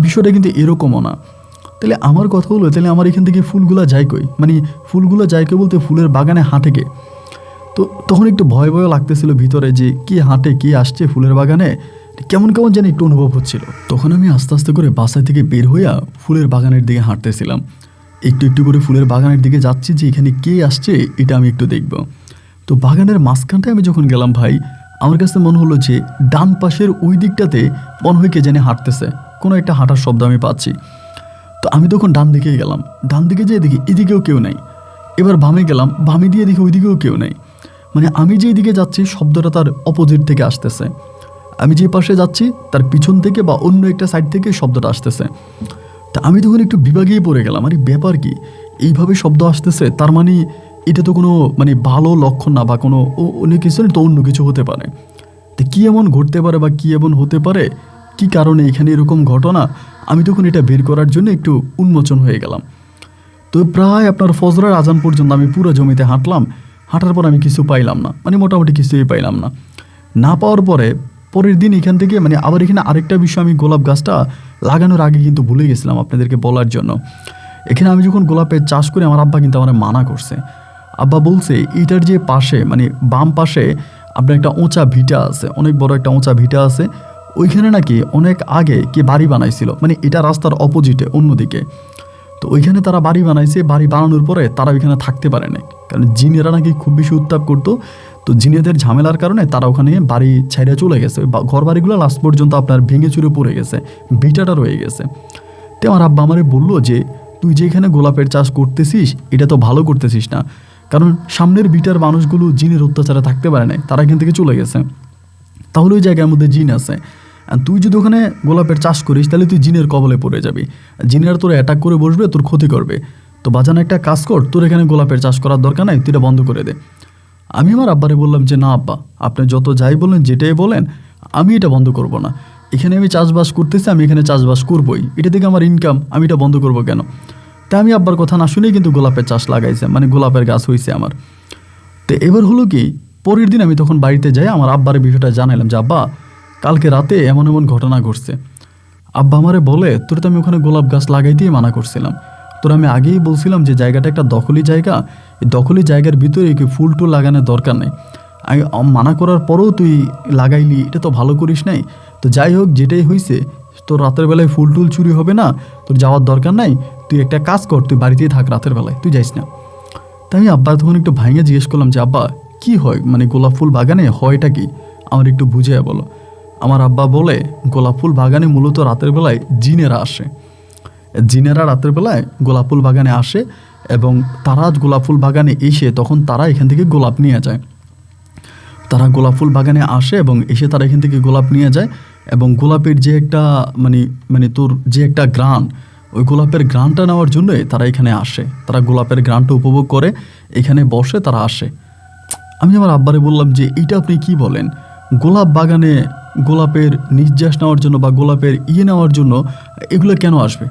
বিষয়টা কিন্তু এরকমও না। তাহলে আমার কথা হলো, তাহলে আমার এখান থেকে ফুলগুলো যায় কই, মানে ফুলগুলো যায় কই বলতে ফুলের বাগানে হাঁটে কে? তো তখন একটু ভয় ভয় লাগতেছিল ভিতরে, যে কি হাঁটে, কি আসছে ফুলের বাগানে, কেমন কেমন যেন একটু অনুভব হচ্ছিল। তখন আমি আস্তে আস্তে করে বাসা থেকে বের হইয়া ফুলের বাগানের দিকে হাঁটতেছিলাম। একটু একটু করে ফুলের বাগানের দিকে যাচ্ছি, যে এখানে কে আসছে এটা আমি একটু দেখব। তো বাগানের মাঝখানটায় আমি যখন গেলাম ভাই, আমার কাছে মনে হলো যে ডান পাশের ওই দিকটাতে মনে হয় কে জানে হাঁটতেছে, কোনো একটা হাঁটার শব্দ আমি পাচ্ছি। তো আমি তখন ডান দিকে গেলাম, ডান দিকে যেয়ে দেখি এদিকেও কেউ নাই। এবার বামে গেলাম, বামে দিয়ে দেখি ওইদিকেও কেউ নেই। মানে আমি যেই দিকে যাচ্ছি শব্দটা তার অপোজিট থেকে আসতেছে, আমি যে পাশে যাচ্ছি তার পিছন থেকে বা অন্য একটা সাইড থেকে শব্দটা আসতেছে। তা আমি তখন একটু বিভাগেই পড়ে গেলাম, আরে ব্যাপার কি, এইভাবে শব্দ আসতেছে, তার মানে এটা তো কোনো মানে ভালো লক্ষণ না, বা কোনো অনেক কিছু তো অন্য কিছু হতে পারে। তো কী এমন ঘটতে পারে বা কী এমন হতে পারে, কি কারণে এখানে এরকম ঘটনা, আমি তখন এটা বের করার জন্য একটু উন্মোচন হয়ে গেলাম। তো প্রায় আপনার ফজরের আজান পর্যন্ত আমি পুরো জমিতে হাঁটলাম। হাঁটার পর আমি কিছু পাইলাম না, মানে মোটামুটি কিছুই পাইলাম না। না পাওয়ার পরে পরের দিন এখান থেকে মানে আবার এখানে আরেকটা বিষয়, আমি গোলাপ গাছটা লাগানোর আগে কিন্তু ভুলে গেছিলাম আপনাদেরকে বলার জন্য। এখানে আমি যখন গোলাপের চাষ করি, আমার আব্বা কিন্তু আমার মানা করছে। আব্বা বলছে এইটার যে পাশে মানে বাম পাশে আপনার একটা উঁচা ভিটা আছে, অনেক বড় একটা উঁচা ভিটা আছে, ওইখানে নাকি অনেক আগে কি বাড়ি বানাইছিল, মানে এটা রাস্তার অপোজিটে অন্যদিকে। তো ওইখানে তারা বাড়ি বানাইছে, বাড়ি বানানোর পরে তারা ওইখানে থাকতে পারে না, কারণ জিনেরা নাকি খুব বেশি উত্তাপ করতো। তো জিনেদের ঝামেলার কারণে তারা ওখানে বাড়ি ছাইড়া চলে গেছে, ঘর বাড়িগুলো লাস্ট পর্যন্ত আপনার ভেঙে চুরে পড়ে গেছে, ভিটাটা রয়ে গেছে। তো আমার আব্বা আমারে বললো যে তুই যে এখানে গোলাপের চাষ করতেছিস এটা তো ভালো করতেছিস না, কারণ সামনের ভিটার মানুষগুলো জিনের অত্যাচারে থাকতে পারে না, তারা এখান থেকে চলে গেছে, তাহলে ওই জায়গার মধ্যে জিন আছে। আর তুই যদি ওখানে গোলাপের চাষ করিস তাহলে তুই জিনের কবলে পড়ে যাবি, জিনেরা তোর অ্যাটাক করে বসবে, তোর ক্ষতি করবে। তো বাজান একটা কাজ কর, তোর এখানে গোলাপের চাষ করার দরকার নাই, তুই এটা বন্ধ করে দে। আমি আমার আব্বারে বললাম যে না আব্বা, আপনি যত যাই বলেন, যেটাই বলেন, আমি এটা বন্ধ করব না। এখানে আমি চাষবাস করতেছি, আমি এখানে চাষবাস করবই, এটা থেকে আমার ইনকাম, আমি এটা বন্ধ করব কেন? তা আমি আব্বার কথা না শুনেই কিন্তু গোলাপের চাষ লাগাইছে, মানে গোলাপের গাছ হয়েছে আমার। তো এবার হলো কি, পরের দিন আমি তখন বাড়িতে যাই, আমার আব্বার বিষয়টা জানাইলাম যে আব্বা কালকে রাতে এমন এমন ঘটনা ঘটছে। আব্বা আমারে বলে তোর তো আমি ওখানে গোলাপ গাছ লাগাইতেই মানা করছিলাম, তোর আমি আগেই বলছিলাম যে জায়গাটা একটা দখলি জায়গা, এই দখলি জায়গার ভিতরে কি ফুল টুল লাগানোর দরকার নেই, আমি মানা করার পরেও তুই লাগাইলি, এটা তো ভালো করিস নাই। তো যাই হোক, যেটাই হয়েছে, তোর রাতের বেলায় ফুল টুল চুরি হবে না, তোর যাওয়ার দরকার নাই, তুই একটা কাজ কর, তুই বাড়িতেই থাক রাতের বেলায়, তুই যাইস না। তাই আমি আব্বা তখন একটু ভাঙে জিজ্ঞেস করলাম যে আব্বা কি হয়, মানে গোলাপ ফুল বাগানে হয়টা কি, আমার একটু বুঝিয়ে বলো। আমার আব্বা বলে গোলাপ ফুল বাগানে মূলত রাতের বেলায় জিনেরা আসে, জিনেরা রাতের বেলায় গোলাপ ফুল বাগানে আসে, এবং তারা গোলাপ ফুল বাগানে এসে তখন তারা এখান থেকে গোলাপ নিয়ে যায়, তারা গোলাপ ফুল বাগানে আসে এবং এসে তারা এখান থেকে গোলাপ নিয়ে যায়, এবং গোলাপের যে একটা মানে মানে তোর যে একটা গ্রান, ওই গোলাপের গ্রানটা নেওয়ার জন্যই তারা এখানে আসে, তারা গোলাপের গ্রানটা উপভোগ করে এখানে বসে তারা আসে। আমি আমার আব্বারে বললাম যে এইটা আপনি কি বলেন, গোলাপ বাগানে গোলাপের নিঃশ্বাস নেওয়ার জন্য বা গোলাপের নেওয়ার জন্য এগুলো কেন আসবে,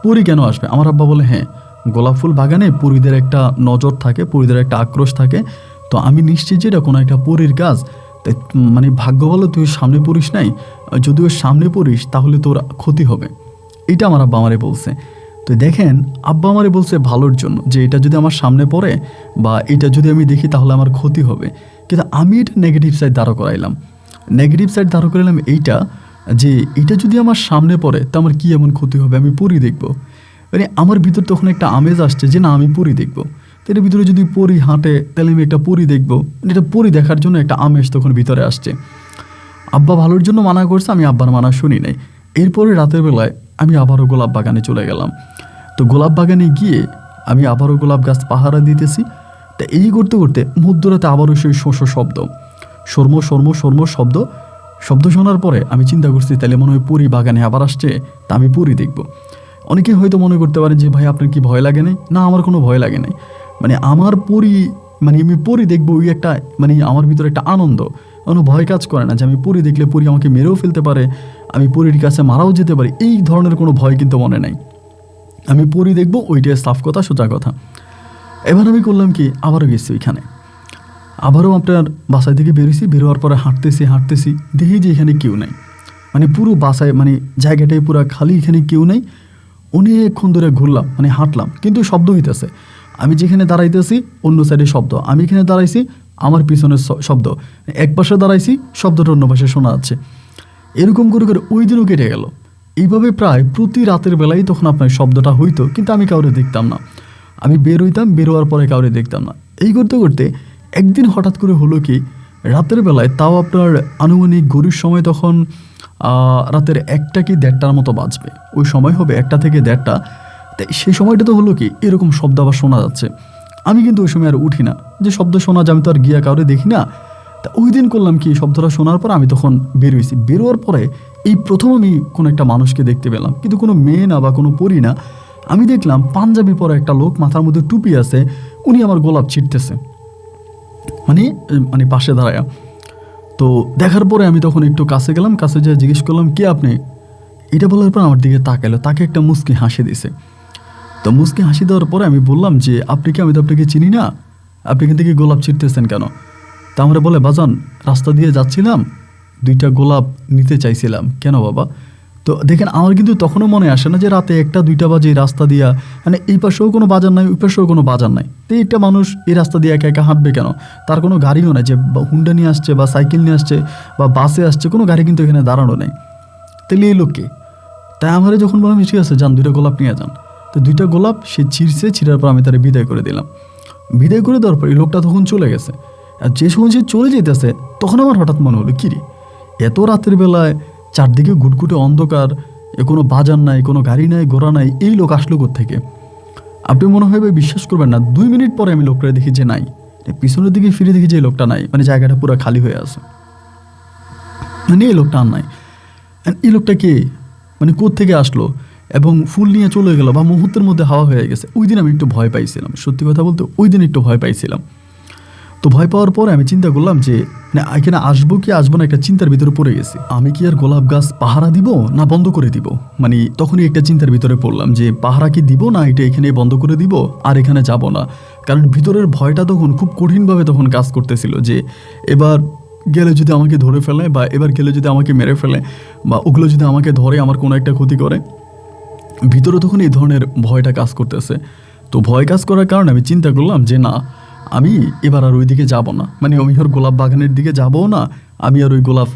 পরী কেন আসবে? আমার আব্বা বলে হ্যাঁ, গোলাপ ফুল বাগানে পরীদের একটা নজর থাকে, পরীদের একটা আক্রোশ থাকে, তো আমি নিশ্চিত যে এটা কোনো একটা পরীর কাজ। তাই মানে ভাগ্য ভালো তুই সামনে পড়িস নাই, যদি ওর সামনে পড়িস তাহলে তোর ক্ষতি হবে, এটা আমার আব্বা আমারে বলছে। তো দেখেন, আব্বা আমারে বলছে ভালোর জন্য, যে এটা যদি আমার সামনে পড়ে বা এটা যদি আমি দেখি তাহলে আমার ক্ষতি হবে, কিন্তু আমি এটা নেগেটিভ সাইড দাঁড় করাইলাম। নেগেটিভ সাইড দাঁড় করাইলাম এইটা, যে এটা যদি আমার সামনে পড়ে তো আমার কী এমন ক্ষতি হবে, আমি পরী দেখবো। মানে আমার ভিতর তখন একটা আমেজ আসছে যে না আমি পরী দেখবো, তো এর ভিতরে যদি পরী হাঁটে তাহলে আমি একটা পরী দেখবো, এটা পরী দেখার জন্য একটা আমেজ তখন ভিতরে আসছে। আব্বা ভালোর জন্য মানা করছে, আমি আব্বার মানা শুনি নাই। এরপরে রাতের বেলায় আমি আবারও গোলাপ বাগানে চলে গেলাম। তো গোলাপ বাগানে গিয়ে আমি আবারও গোলাপ গাছ পাহারা দিতেছি। তা এই করতে করতে মধ্যরাতে আবারও সেই শোষ শব্দ, শর্ম শর্ম শর্ম শব্দ শোনার পরে আমি চিন্তা করছি তাহলে মনে হয় পরী বাগানে আবার আসছে, তা আমি পরী দেখব। অনেকে হয়তো মনে করতে পারেন যে ভাই আপনার কি ভয় লাগে নাই? না, আমার কোনো ভয় লাগে নাই। মানে আমার পরী, মানে আমি পরী দেখবো, ওই একটা মানে আমার ভিতরে একটা আনন্দ, কোনো ভয় কাজ করে না যে আমি পরী দেখলে পরী আমাকে মেরেও ফেলতে পারে, আমি পরীর কাছে মারাও যেতে পারি, এই ধরনের কোনো ভয় কিন্তু মনে নাই। আমি পরী দেখবো, ওইটাই সাফ কথা, সোজা কথা। এবার আমি করলাম কি, আবারও গেছি ওইখানে। আবারও আপনার বাসায় থেকে বেরোইছি, বেরোয়ার পরে হাঁটতেছি দেখি যে এখানে কেউ নাই। মানে পুরো বাসায় মানে জায়গাটাই পুরো খালি, এখানে কেউ নেই। অনেকক্ষণ ধরে ঘুরলাম, মানে হাঁটলাম, কিন্তু শব্দ হইতেছে। আমি যেখানে দাঁড়াইতেছি অন্য সাইডে শব্দ, আমি এখানে দাঁড়াইছি আমার পিছনের শব্দ, এক পাশে দাঁড়াইছি শব্দটা অন্য পাশে শোনা যাচ্ছে। এরকম করে করে ওই দিনও কেটে গেল। এইভাবে প্রায় প্রতি রাতের বেলায় তখন আপনার শব্দটা হইতো, কিন্তু আমি কাউরে দেখতাম না। আমি বের হইতাম, বেরোয়ার পরে কাউরে দেখতাম না। এই করতে করতে একদিন হঠাৎ করে হলো কি, রাতের বেলায়, তাও আপনার আনুমানিক গরুর সময় তখন রাতের 1টা কি 1:30টার মতো বাজবে, ওই সময় হবে 1টা থেকে 1:30টা। তাই সেই সময়টা তো হলো কি এরকম শব্দ আবার শোনা যাচ্ছে। আমি কিন্তু ওই সময় আর উঠি না, যে শব্দ শোনা যায় আমি তো আর গিয়া কাউরে দেখি না। তা ওই দিন করলাম কি, শব্দটা শোনার পর আমি তখন বেরোইছি। বেরোয়ার পরে এই প্রথম আমি কোনো একটা মানুষকে দেখতে পেলাম, কিন্তু কোনো মেয়ে না বা কোনো পরী না। আমি দেখলাম পাঞ্জাবি পরা একটা লোক, মাথার মধ্যে টুপি আছে, উনি আমার গোলাপ ছিটতেছে, মানে মানে পাশে দাঁড়ায়। তো দেখার পরে আমি তখন একটু কাছে গেলাম, কাছে যেয়ে জিজ্ঞেস করলাম, কে আপনি? এটা বলার পর আমার দিকে তাকালো, তাকে একটা মুচকি হাসি দিছে। তো মুচকি হাসি দেওয়ার পরে আমি বললাম যে, আপনি কি, আমি তো আপনাকে চিনি না, আপনি এখান থেকে গোলাপ ছিটতেছেন কেন? তা আমরা বলে, বাজান রাস্তা দিয়ে যাচ্ছিলাম, 2টা গোলাপ নিতে চাইছিলাম। কেন বাবা? তো দেখেন আমার কিন্তু তখনও মনে আসে না যে রাতে 1টা 2টা বাজে এই রাস্তা দিয়া, মানে এই পাশেও কোনো বাজার নাই, ওই পাশেও কোনো বাজার নাই, তো একটা মানুষ এই রাস্তা দিয়ে একা একা হাঁটবে কেন? তার কোনো গাড়িও নাই যে হুন্ডা নিয়ে আসছে বা সাইকেল নিয়ে আসছে বা বাসে আসছে, কোনো গাড়ি কিন্তু এখানে দাঁড়ানো নেই। তাহলে এই লোককে, তাই আমার যখন বললাম ঠিক আছে যান 2টা গোলাপ নিয়ে যান, তো 2টা গোলাপ সে ছিঁড়ার পর আমি তারা বিদায় করে দিলাম। বিদায় করে দেওয়ার পর এই লোকটা তখন চলে গেছে। আর যে সময় সে চলে যেতেছে তখন আমার হঠাৎ মনে হলো, কিরে এত রাতের বেলায় চারদিকে ঘুটঘুটে অন্ধকার, কোনো বাজার নাই, কোনো গাড়ি নাই, ঘোড়া নাই, এই লোক আসলো কোত্থেকে? আপনি মনে হয় বিশ্বাস করবেন না, 2 মিনিট পরে আমি লোকটা দেখি যে নাই, পিছনের দিকে ফিরে দেখি যে এই লোকটা নাই, মানে জায়গাটা পুরো খালি হয়ে আছে, মানে এই লোকটা আর নাই। এই লোকটা কে, মানে কোত্থেকে আসলো এবং ফুল নিয়ে চলে গেল বা মুহূর্তের মধ্যে হাওয়া হয়ে গেছে? ওই দিন আমি একটু ভয় পাইছিলাম, সত্যি কথা বলতে ওই দিন একটু ভয় পাইছিলাম। তো ভয় পাওয়ার পরে আমি চিন্তা করলাম যে মানে এখানে আসবো কি আসবো না, একটা চিন্তার ভিতরে পড়ে গেছি। আমি কি আর গোলাপ গাছ পাহারা দিব না বন্ধ করে দিব? মানে তখনই একটা চিন্তার ভিতরে পড়লাম যে পাহারা কি দিব না এটা এখানে বন্ধ করে দিব, আর এখানে যাব না। কারণ ভিতরের ভয়টা তখন খুব কঠিনভাবে তখন কাজ করতেছিল যে এবার গেলে যদি আমাকে ধরে ফেলে, বা এবার গেলে যদি আমাকে মেরে ফেলে, বা ওগুলো যদি আমাকে ধরে আমার কোনো একটা ক্ষতি করে, ভিতরে তখন এই ধরনের ভয়টা কাজ করতেছে। তো ভয় কাজ করার কারণে আমি চিন্তা করলাম যে না, আমি এবার আর ওই দিকে যাব না, মানে আমি ওর গোলাপ বাগানের দিকে যাবও না, আমি আর ওই গোলাপ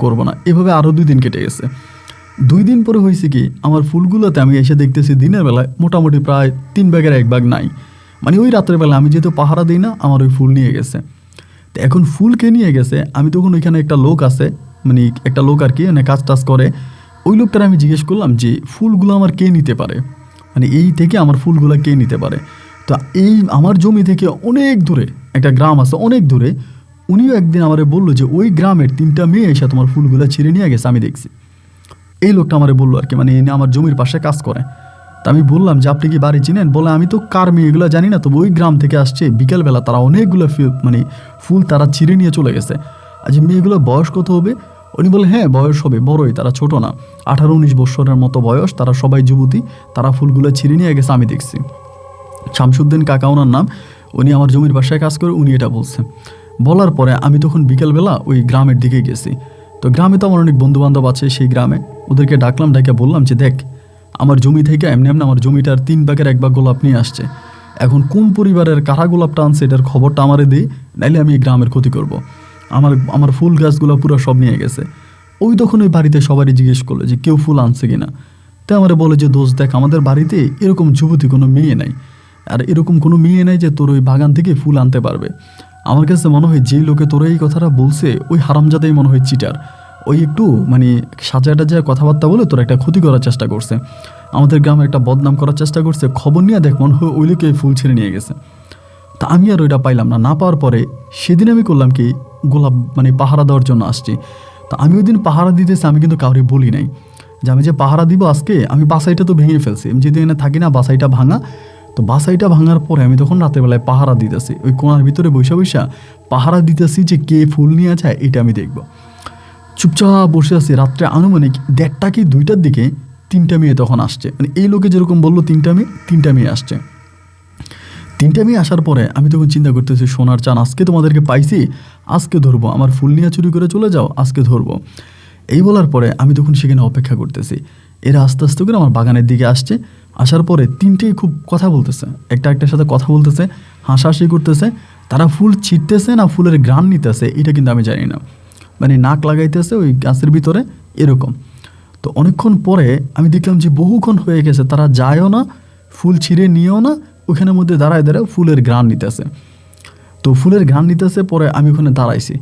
করব না। এভাবে আরও 2 দিন কেটে গেছে। 2 দিন পরে হয়েছে কি, আমার ফুলগুলোতে আমি এসে দেখতেছি দিনের বেলায় মোটামুটি প্রায় 3 ভাগের 1 ভাগ নাই। মানে ওই রাতের বেলা আমি যেহেতু পাহারা দিই না, আমার ওই ফুল নিয়ে গেছে। তো এখন ফুল কে নিয়ে গেছে, আমি তখন ওইখানে একটা লোক আছে, মানে একটা লোক আর কি, মানে কাজ টাজ করে, ওই লোকটার আমি জিজ্ঞেস করলাম যে ফুলগুলো আমার কে নিতে পারে, মানে এই থেকে আমার ফুলগুলো কে নিতে পারে। তো এই আমার জমি থেকে অনেক দূরে একটা গ্রাম আছে, অনেক দূরে, উনিও একদিন আমারে বললো যে ওই গ্রামের 3টা মেয়ে এসে তোমার ফুলগুলো ছিঁড়ে নিয়ে গেছে, আমি দেখছি। এই লোকটা আমারে বললো আর কি, মানে এনে আমার জমির পাশে কাজ করে। তা আমি বললাম যে আপনি কি বাড়ি চিনেন? বলে আমি তো কার মেয়ে এগুলো জানি না, তবে ওই গ্রাম থেকে আসছে, বিকেলবেলা তারা অনেকগুলো মানে ফুল তারা ছিঁড়ে নিয়ে চলে গেছে। আর যে মেয়েগুলোর বয়স কত হবে? উনি বলে হ্যাঁ বয়স হবে বড়ই, তারা ছোট না, 18-19 বছরের মতো বয়স, তারা সবাই যুবতী, তারা ফুলগুলো ছিঁড়ে নিয়ে গেছে, আমি দেখছি। শামসুদ্দিন কাকা ওনার নাম, উনি আমার জমির বাসায় কাজ করে, উনি এটা বলছে। বলার পরে আমি তখন বিকেলবেলা ওই গ্রামের দিকে গেছি। তো গ্রামে তো আমার অনেক বন্ধুবান্ধব আছে, সেই গ্রামে ওদেরকে ডাকলাম, ডাকে বললাম যে দেখ, আমার জমি থেকে এমনি এমনি আমার জমিটার 3 ভাগের 1 ভাগ গোলাপ নিয়ে আসছে, এখন কোন পরিবারের কারা গোলাপটা আনছে এটার খবরটা আমারে দিই, নাইলে আমি এই গ্রামের ক্ষতি করব। আমার ফুল গাছগুলো পুরো সব নিয়ে গেছে। ওই তখন ওই বাড়িতে সবারই জিজ্ঞেস করলো যে কেউ ফুল আনছে কিনা। তাই আমারে বলে যে দোস্ত দেখ, আমাদের বাড়িতে এরকম যুবতী কোনো মেয়ে নাই, আর এরকম কোনো মেয়ে নাই যে তোর ওই বাগান থেকে ফুল আনতে পারবে। আমার কাছে মনে হয় যেই লোকে তোরা এই কথাটা বলছে ওই হারামজাদাই মনে হয় চিটার, ওই একটু মানে সাজাটা যায় কথাবার্তা বলে তোর একটা ক্ষতি করার চেষ্টা করছে, আমাদের গ্রামে একটা বদনাম করার চেষ্টা করছে। খবর নিয়ে দেখ মনে হয় ওই লোকে ফুল ছেড়ে নিয়ে গেছে। তা আমি আর ওইটা পাইলাম না, না পাওয়ার পরে সেদিন আমি করলাম কি, গোলাপ মানে পাহারা দেওয়ার জন্য আসছি। তা আমি ওই দিন পাহারা দিতেছি, আমি কিন্তু কাউরে বলি নাই যে আমি যে পাহারা দিব আজকে, আমি বাসাইটা তো ভেঙে ফেলছি, আমি যেদিন এখানে থাকি না বাসাইটা ভাঙা। তো বাসাইটা ভাঙার পরে আমি তখন রাতের বেলায় পাহারা দিতেছি, ওই কোণার ভিতরে বৈশা বৈশা পাহারা দিতেছি যে কে ফুল নিয়ে যায় এটা আমি দেখব। চুপচাপ বসে আছি, রাত্রে আনুমানিক 1:30 কি 2টার দিকে 3টা মেয়ে তখন আসছে, মানে এই লোকে যেরকম বললো 3টা মেয়ে আসছে। তিনটা মেয়ে আসার পরে আমি তখন চিন্তা করতেছি, সোনার চান, আজকে তোমাদেরকে পাইছি, আজকে ধরবো, আমার ফুল নিয়ে চুরি করে চলে যাও, আজকে ধরবো। এই বলার পরে আমি তখন সেখানে অপেক্ষা করতেছি। এরা আস্তে আস্তে করে আমার বাগানের দিকে আসছে। আসার পরে তিনটেই খুব কথা বলতেছে, একটা একটার সাথে কথা বলতেছে, হাসাহাসি করতেছে। তারা ফুল ছিটতেছে না ফুলের ঘ্রাণ নিতেছে এটা কিন্তু আমি জানি না, মানে নাক লাগাইতেছে ওই গাছের ভিতরে এরকম। তো অনেকক্ষণ পরে আমি দেখলাম যে বহুক্ষণ হয়ে গেছে, তারা যায়ও না, ফুল ছিঁড়ে নিয়েও না, ওখানের মধ্যে দাঁড়ায় দাঁড়ায় ফুলের ঘ্রাণ নিতেছে। তো ফুলের ঘ্রাণ নিতেছে, পরে আমি ওখানে দাঁড়াইছি।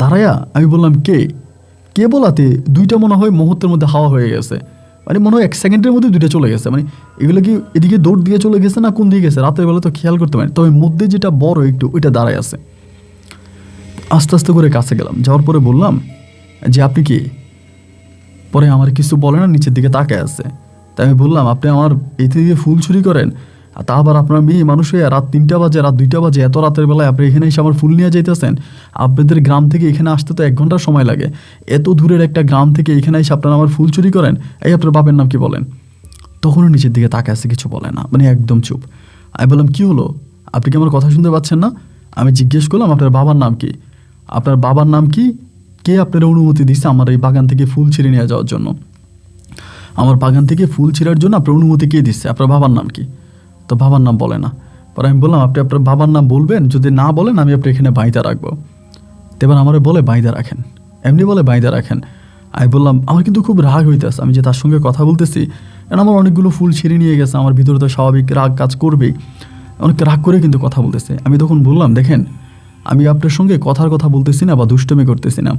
দাঁড়াইয়া আমি বললাম, কে বলাতে দুইটা মনে হয় মুহূর্তের মধ্যে হাওয়া হয়ে গেছে, মানে মনে হয় 1 সেকেন্ডের মধ্যে দুইটা চলে গেছে। মানে এগুলো কি এদিকে দৌড় দিয়ে চলে গেছে না কোন দিকে গেছে রাতের বেলা তো খেয়াল করতে পারি। তবে মধ্যে যেটা বড় একটু ওইটা দাঁড়ায় আছে। আস্তে আস্তে করে কাছে গেলাম, যাওয়ার পরে বললাম যে আপনি কি? পরে আমার কিছু বলে না, নিচের দিকে তাকায় আছে। তাই আমি বললাম, আপনি আমার এই থেকে ফুল চুরি করেন, আর তা আবার আপনার মেয়ে মানুষ হয়ে রাত 3টা বাজে, রাত 2টা বাজে, এত রাতের বেলায় আপনি এখানে এসে আমার ফুল নিয়ে যাইতেছেন? আপনাদের গ্রাম থেকে এখানে আসতে তো 1 ঘন্টা সময় লাগে, এত দূরের একটা গ্রাম থেকে এখানে এসে আপনারা আমার ফুল চুরি করেন? এই আপনার বাপের নাম কি বলেন? তখনও নিচের দিকে তাকায় আছে, কিছু বলে না, মানে একদম চুপ। আমি বললাম, কী হলো, আপনি কি আমার কথা শুনতে পাচ্ছেন না? আমি জিজ্ঞেস করলাম, আপনার বাবার নাম কি? আপনার বাবার নাম কি? কে আপনার অনুমতি দিচ্ছে আমার এই বাগান থেকে ফুল ছিঁড়ে নিয়ে যাওয়ার জন্য? আমার বাগান থেকে ফুল ছিঁড়ার জন্য আপনার অনুমতি কে দিচ্ছে? আপনার বাবার নাম কি? তো বাবার নাম বলে না। পরে আমি বললাম, আপনি আপনার বাবার নাম বলবেন, যদি না বলেন আমি আপনি এখানে বাইদা রাখবো। তো এবার আমার বলে বাইদা রাখেন, এমনি বলে বাইদা রাখেন। আমি বললাম, আমার কিন্তু খুব রাগ হইতেছে, আমি যে তার সঙ্গে কথা বলতেছি, কারণ আমার অনেকগুলো ফুল ছিঁড়ে নিয়ে গেছে, আমার ভিতরে তো স্বাভাবিক রাগ কাজ করবেই, অনেক রাগ করে কিন্তু কথা বলতেছে। আমি তখন বললাম, দেখেন, আমি আপনার সঙ্গে কথা বলতেছি না বা দুষ্টমি করতেছি না,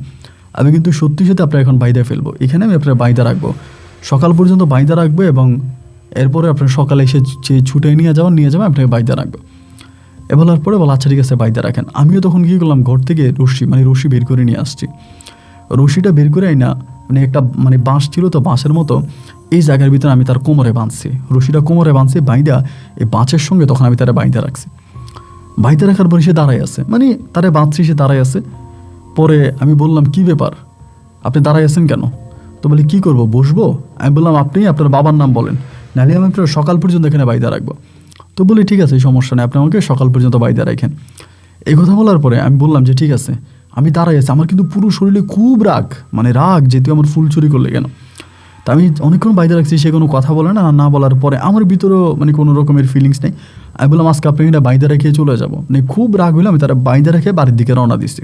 আমি কিন্তু সত্যি সত্যি আপনার এখন বাইদা ফেলবো, এখানে আমি আপনার বাইদা রাখবো, সকাল পর্যন্ত বাইদা রাখবো, এবং এরপরে আপনার সকালে এসে যে ছুটে নিয়ে যাবেন আপনাকে বাইদা রাখবো। এ বলার পরে বলা, আচ্ছা ঠিক আছে বাইদা রাখেন। আমিও তখন কী করলাম, ঘর থেকে রশি বের করে নিয়ে আসছি। রশিটা বের করে আই না, মানে একটা বাঁশ ছিল তো, বাঁশের মতো, এই জায়গার ভিতরে আমি তার কোমরে বাঁধছি, রশিটা কোমরে বাঁধছি, বাইদা এই বাঁচের সঙ্গে তখন আমি তারা বাইদা রাখছি। বাইদা রাখার পরে সে দাঁড়ায় আছে, মানে তারে বাঁধছি, সে দাঁড়ায় আছে। পরে আমি বললাম, কি ব্যাপার, আপনি দাঁড়ায় আছেন কেন? তো বলি, কী করবো, বসবো? আমি বললাম, আপনি আপনার বাবার নাম বলেন, নাহলে আমি আপনার সকাল পর্যন্ত এখানে বাইদা রাখবো। তো বলি, ঠিক আছে, সমস্যা নেই, আপনি আমাকে সকাল পর্যন্ত বাইদা রাখেন। এই কথা বলার পরে আমি বললাম যে ঠিক আছে, আমি দাঁড়াই আছি, আমার কিন্তু পুরো শরীরে খুব রাগ, মানে রাগ যে তুই আমার ফুল চুরি করলে কেন। তা আমি অনেকক্ষণ বাইদা রাখছি, সে কোনো কথা বলে না বলার পরে আমার ভিতরেও কোনো রকমের ফিলিংস নেই। আমি বললাম, আজকে আপনি এটা বাইদা রেখে চলে যাবো, খুব রাগ হইলে আমি তারা বাইদা রেখে বাড়ির দিকে রওনা দিচ্ছি।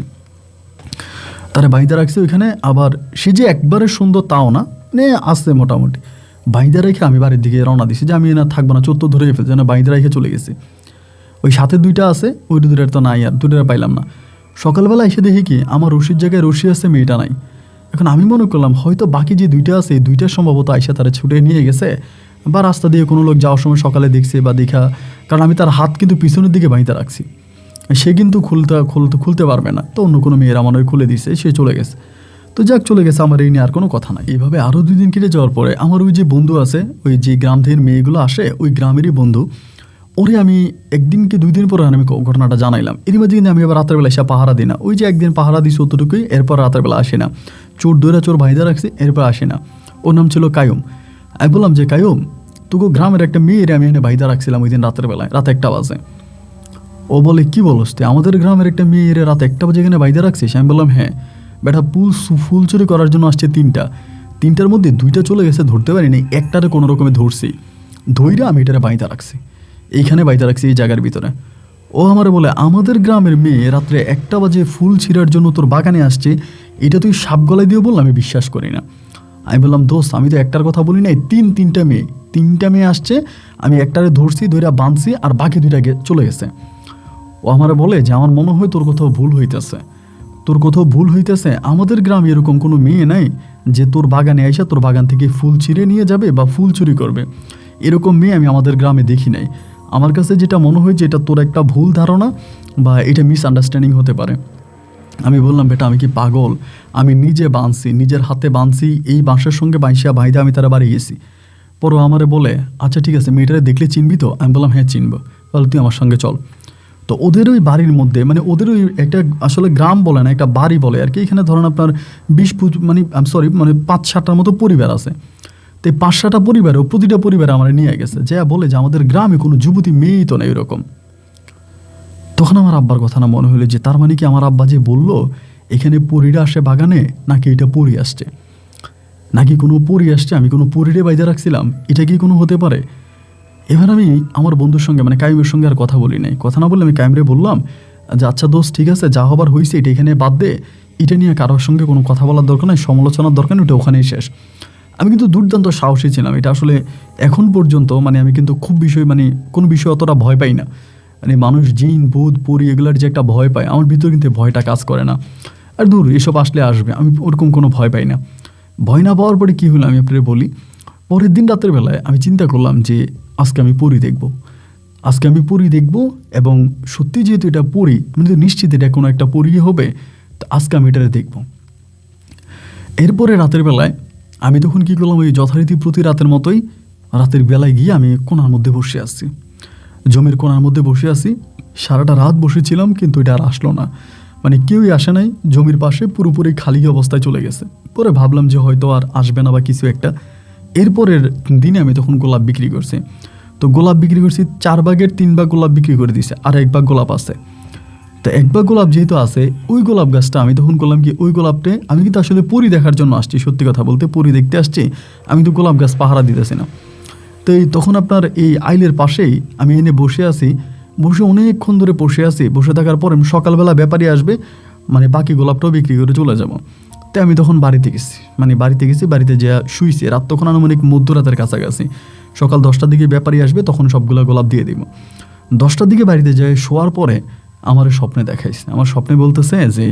তারা বাইদা রাখছে ওইখানে, আবার সে যে একবারে সুন্দর তাও না, আসছে মোটামুটি। বাইদা রেখে আমি বাড়ির দিকে রওনা দিছি, যে আমি না থাকবো না, চোদ্দ ধরে ফেলছে, বাইদা রেখে চলে গেছি। ওই সাথে 2টা আছে, ওই 2টার তো নাই, আর 2টা পাইলাম না। সকালবেলা এসে দেখি কি আমার রশির জায়গায় রশি আছে, মেয়েটা নাই। এখন আমি মনে করলাম হয়তো বাকি যে 2টা আছে, এই 2টা সম্ভবত আইসা তারা ছুটে নিয়ে গেছে, বা রাস্তা দিয়ে কোনো লোক যাওয়ার সময় সকালে দেখছে বা দেখা, কারণ আমি তার হাত কিন্তু পিছনের দিকে বাইতে রাখছি, সে কিন্তু খুলতে পারবে না। তো অন্য কোনো মেয়েরা মনে হয় খুলে দিছে, সে চলে গেছে। তো যাক, চলে গেছে, আমার এই নিয়ে আর কোনো কথা নাই। এইভাবে আরও 2 দিন কেটে যাওয়ার পরে আমার ওই যে বন্ধু আছে, ওই যে গ্রাম থেকে মেয়েগুলো আসে, ওই গ্রামেরই বন্ধু, ওরে আমি 1 দিন কি 2 দিন পরে আমি ঘটনাটা জানাইলাম। এর মধ্যে কিন্তু আমি আবার রাতের বেলা এসে পাহারা দিই না, ওই যে 1 দিন পাহারা দিই অতটুকুই, এরপর রাতের বেলা আসি না, চোর দৈরা চোর বাইদা রাখছি, এরপর আসি না। ওর নাম ছিল কায়ুম। আমি বললাম যে, কায়ুম, তোকে গ্রামের একটা মেয়েরে আমি এখানে বাইদা রাখছিলাম ওই দিন রাতের বেলায়, রাত 1টা বাজে। ও বলে, কি বলস তুই, আমাদের গ্রামের একটা মেয়েরে রাত 1টা বাজে এখানে বাইদা রাখছিস? আমি বললাম, হ্যাঁ বেটা, ফুল চুরি করার জন্য আসছে 3টার মধ্যে 2টা চলে গেছে, ধরতে পারিনি, একটারে কোনো রকমে ধরছি, ধৈরা আমি এটারে বাইদা রাখছি, এইখানে বাইদা রাখছি, এই জায়গার ভিতরে। ও আমার বলে, আমাদের গ্রামের মেয়ে রাত্রে 1টা বাজে ফুল ছিঁড়ার জন্য তোর বাগানে আসছে, এটা তুই সাপ গলায় দিয়ে বললাম? আমি বিশ্বাস করি না। আমি বললাম, দোস্ত, আমি তো একটার কথা বলি নাই, 3টা মেয়ে আসছে, আমি একটারে ধরছি, ধৈরা বাঁধছি, আর বাকি 2টা চলে গেছে। ও আমার বলে যে, আমার মনে হয় তোর কোথাও ভুল হইতেছে, আমাদের গ্রামে এরকম কোনো মেয়ে নাই যে তোর বাগানে আইসা তোর বাগান থেকে ফুল ছিঁড়ে নিয়ে যাবে বা ফুল চুরি করবে, এরকম মেয়ে আমি আমাদের গ্রামে দেখি নাই। আমার কাছে যেটা মনে হয় যে এটা তোর একটা ভুল ধারণা বা এটা মিসআন্ডারস্ট্যান্ডিং হতে পারে। আমি বললাম, বেটা, আমি কি পাগল? আমি নিজে বাঁধছি, নিজের হাতে বাঁধছি, এই বাঁশের সঙ্গে বাইসা বাইদা আমি তারা বাড়ি গেছি। পরে আমারে বলে, আচ্ছা ঠিক আছে, মেয়েটারে দেখলে চিনবি তো? আমি বললাম, হ্যাঁ চিনবো। তাহলে তুই আমার সঙ্গে চল। তো ওদের ওই বাড়ির মধ্যে, ওদের ওই একটা আসলে গ্রাম বলে না, একটা বাড়ি বলে আর কি, এখানে ধরেন আপনার 5-7টার মতো পরিবার আছে। তো এই 5-7টা পরিবারেও প্রতিটা পরিবারে আমার নিয়ে গেছে, যে বলে যে আমাদের গ্রামে কোনো যুবতী মেয়েই তো নেই এরকম। তখন আমার আব্বার কথা না মনে হলো যে তার মানে কি আমার আব্বা যে বলল এখানে পরীরা আসে বাগানে, নাকি এটা পরী আসছে, নাকি কোনো পরী আসছে, আমি কোনো পরীরে বাইরে রাখছিলাম, এটা কি কোনো হতে পারে? এবার আমি আমার বন্ধুর সঙ্গে মানে কাইমের সঙ্গে আর কথা বলি নাই। কথা না বললে আমি কাইমরে বললাম যে আচ্ছা দোস্ত ঠিক আছে, যা হবার হয়েছে এটা এখানে বাদ দে, এটা নিয়ে কারোর সঙ্গে কোনো কথা বলার দরকার নেই, সমালোচনার দরকার নেই, ওটা ওখানেই শেষ। আমি কিন্তু দুর্দান্ত সাহসী ছিলাম, এটা আসলে এখন পর্যন্ত মানে আমি কিন্তু খুব মানে কোনো বিষয় অতটা ভয় পাই না। মানে মানুষ জিন ভূত পরি এগুলোর যে একটা ভয় পায়, আমার ভিতরে কিন্তু ভয়টা কাজ করে না। আর দূর এসব আসলে আসবে, আমি ওরকম কোনো ভয় পাই না। ভয় না পাওয়ার পরে কী হলো আমি আপনাকে বলি। পরের দিন রাতের বেলায় আমি চিন্তা করলাম যে আজকে আমি পরী দেখব, আজকে আমি পরী দেখব, এবং সত্যি যেহেতু এটা পরী, আমি তো নিশ্চিত এটা কোনো একটা পরী হবে, তো আজকে আমি এটারে দেখব। এরপরে রাতের বেলায় আমি তখন কী করলাম, ওই যথারীতি প্রতি রাতের মতোই রাতের বেলায় গিয়ে আমি কোণার মধ্যে বসে আসছি, জমির কোণার মধ্যে বসে আছি। সারাটা রাত বসেছিলাম, কিন্তু এটা আর আসলো না, মানে কেউই আসে নাই, জমির পাশে পুরোপুরি খালি অবস্থায় চলে গেছে। পরে ভাবলাম যে হয়তো আর আসবে না বা কিছু একটা। এরপরের দিনে আমি তখন গোলাপ বিক্রি করছি, তো গোলাপ বিক্রি করছি 4 ভাগের 3 ভাগ গোলাপ বিক্রি করে দিছে, আর 1 ভাগ গোলাপ আছে। তো 1 ভাগ গোলাপ যেহেতু আছে, ওই গোলাপ গাছটা আমি তখন করলাম কি, ওই গোলাপটা আমি কিন্তু আসলে পরী দেখার জন্য আসছি, সত্যি কথা বলতে পরী দেখতে আসছি, আমি তো গোলাপ গাছ পাহারা দিতেছি না। তো তখন আপনার এই আইলের পাশেই আমি এনে বসে আছি, বসে অনেকক্ষণ ধরে বসে আছি। বসে থাকার পর সকালবেলা ব্যাপারী আসবে, মানে বাকি গোলাপটাও বিক্রি করে চলে যাব। তো আমি তখন বাড়িতে গেছি, বাড়িতে যা শুইছি। রাত তখন আনুমানিক মধ্যরাতের কাছাকাছি, সকাল 10টার দিকে ব্যাপারী আসবে, তখন সবগুলো গোলাপ দিয়ে দিব। 10টার দিকে বাড়িতে যায় শোয়ার পরে আমার স্বপ্নে দেখাইছে, আমার স্বপ্নে বলতেছে যে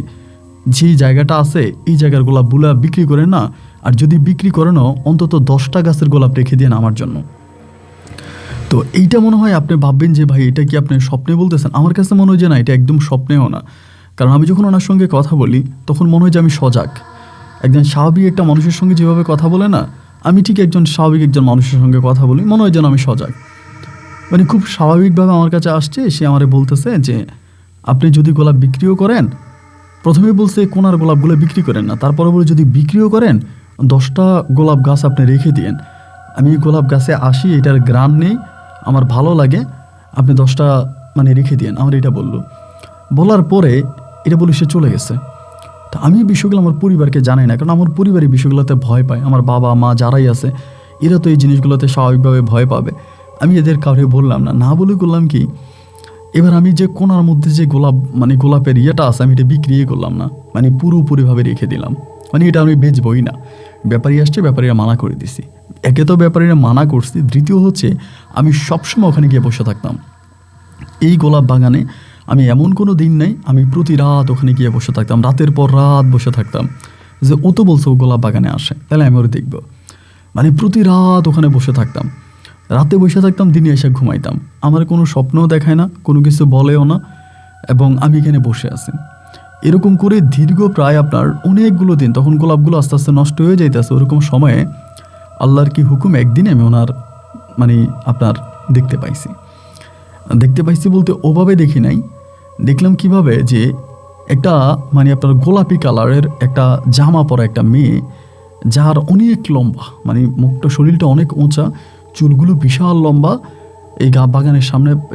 যেই জায়গাটা আছে এই জায়গার গোলাপগুলা বিক্রি করে না, আর যদি বিক্রি করে না অন্তত 10টা গাছের গোলাপ রেখে দিয়ে আমার জন্য। তো এইটা মনে হয় আপনি ভাববেন যে ভাই এটা কি আপনি স্বপ্নে বলতেছেন, আমার কাছে মনে হয় যে না, এটা একদম স্বপ্নেও না। কারণ আমি যখন ওনার সঙ্গে কথা বলি তখন মনে হয় যে আমি সজাগ, একজন স্বাভাবিক একটা মানুষের সঙ্গে যেভাবে কথা বলে না, আমি ঠিক স্বাভাবিক একজন মানুষের সঙ্গে কথা বলি, মনে হয় যেন আমি সজাগ। মানে খুব স্বাভাবিকভাবে আমার কাছে আসছে, সে আমারে বলতেছে যে আপনি যদি গোলাপ বিক্রিও করেন, প্রথমে বলছে কোনার গোলাপগুলো বিক্রি করেন না, তারপরে বলে যদি বিক্রিও করেন 10টা গোলাপ গাছ আপনি রেখে দিয়েন, আমি গোলাপ গাছে আসি, এটার গ্রাম নেই, আমার ভালো লাগে, আপনি 10টা মানে রেখে দিয়েন, আমার এটা বললো। বলার পরে এটা বলে সে চলে গেছে। তো আমি বিষয়গুলো আমার পরিবারকে জানাই না, কারণ আমার পরিবারের বিষয়গুলোতে ভয় পায়, আমার বাবা মা যারাই আছে এরা তো এই জিনিসগুলোতে স্বাভাবিকভাবে ভয় পাবে। আমি এদের কাউকে বললাম না বলে করলাম কি, এবার আমি যে কোনার মধ্যে যে গোলাপের ইয়েটা আছে, আমি এটা বিক্রি করলাম না, মানে পুরোপুরিভাবে রেখে দিলাম, মানে এটা আমি বেচবই না। ব্যাপারী আসছে, ব্যাপারীরা মানা করে দিছি। একে তো ব্যাপারীরা মানা করছি, দ্বিতীয় হচ্ছে আমি সবসময় ওখানে গিয়ে বসে থাকতাম। এই গোলাপ বাগানে আমি এমন কোনো দিন নাই, আমি প্রতি রাত ওখানে গিয়ে বসে থাকতাম, রাতের পর রাত বসে থাকতাম, যে ও তো বলছে ও গোলাপ বাগানে আসে, তাহলে আমি ওর দেখব। মানে প্রতি রাত ওখানে বসে থাকতাম, রাতে বসে থাকতাম, দিনে এসে ঘুমাইতাম। আমার কোনো স্বপ্নও দেখায় না, কোনো কিছু বলেও না, এবং আমি এখানে বসে আছি। এরকম করে দীর্ঘ প্রায় আপনার অনেকগুলো দিন, তখন গোলাপগুলো আস্তে আস্তে নষ্ট হয়ে যাইতেছে। ওরকম সময়ে আল্লাহর কি হুকুম, একদিনে আমি ওনার আপনার দেখতে পাইছি বলতে ওভাবে দেখি নাই, দেখলাম কিভাবে যে একটা আপনার গোলাপি কালারের একটা জামা পরা একটা মেয়ে, যার অনেক লম্বা, মুখটা শরীরটা অনেক উঁচা, চুলগুলো বিশাল লম্বা, এই বাগানের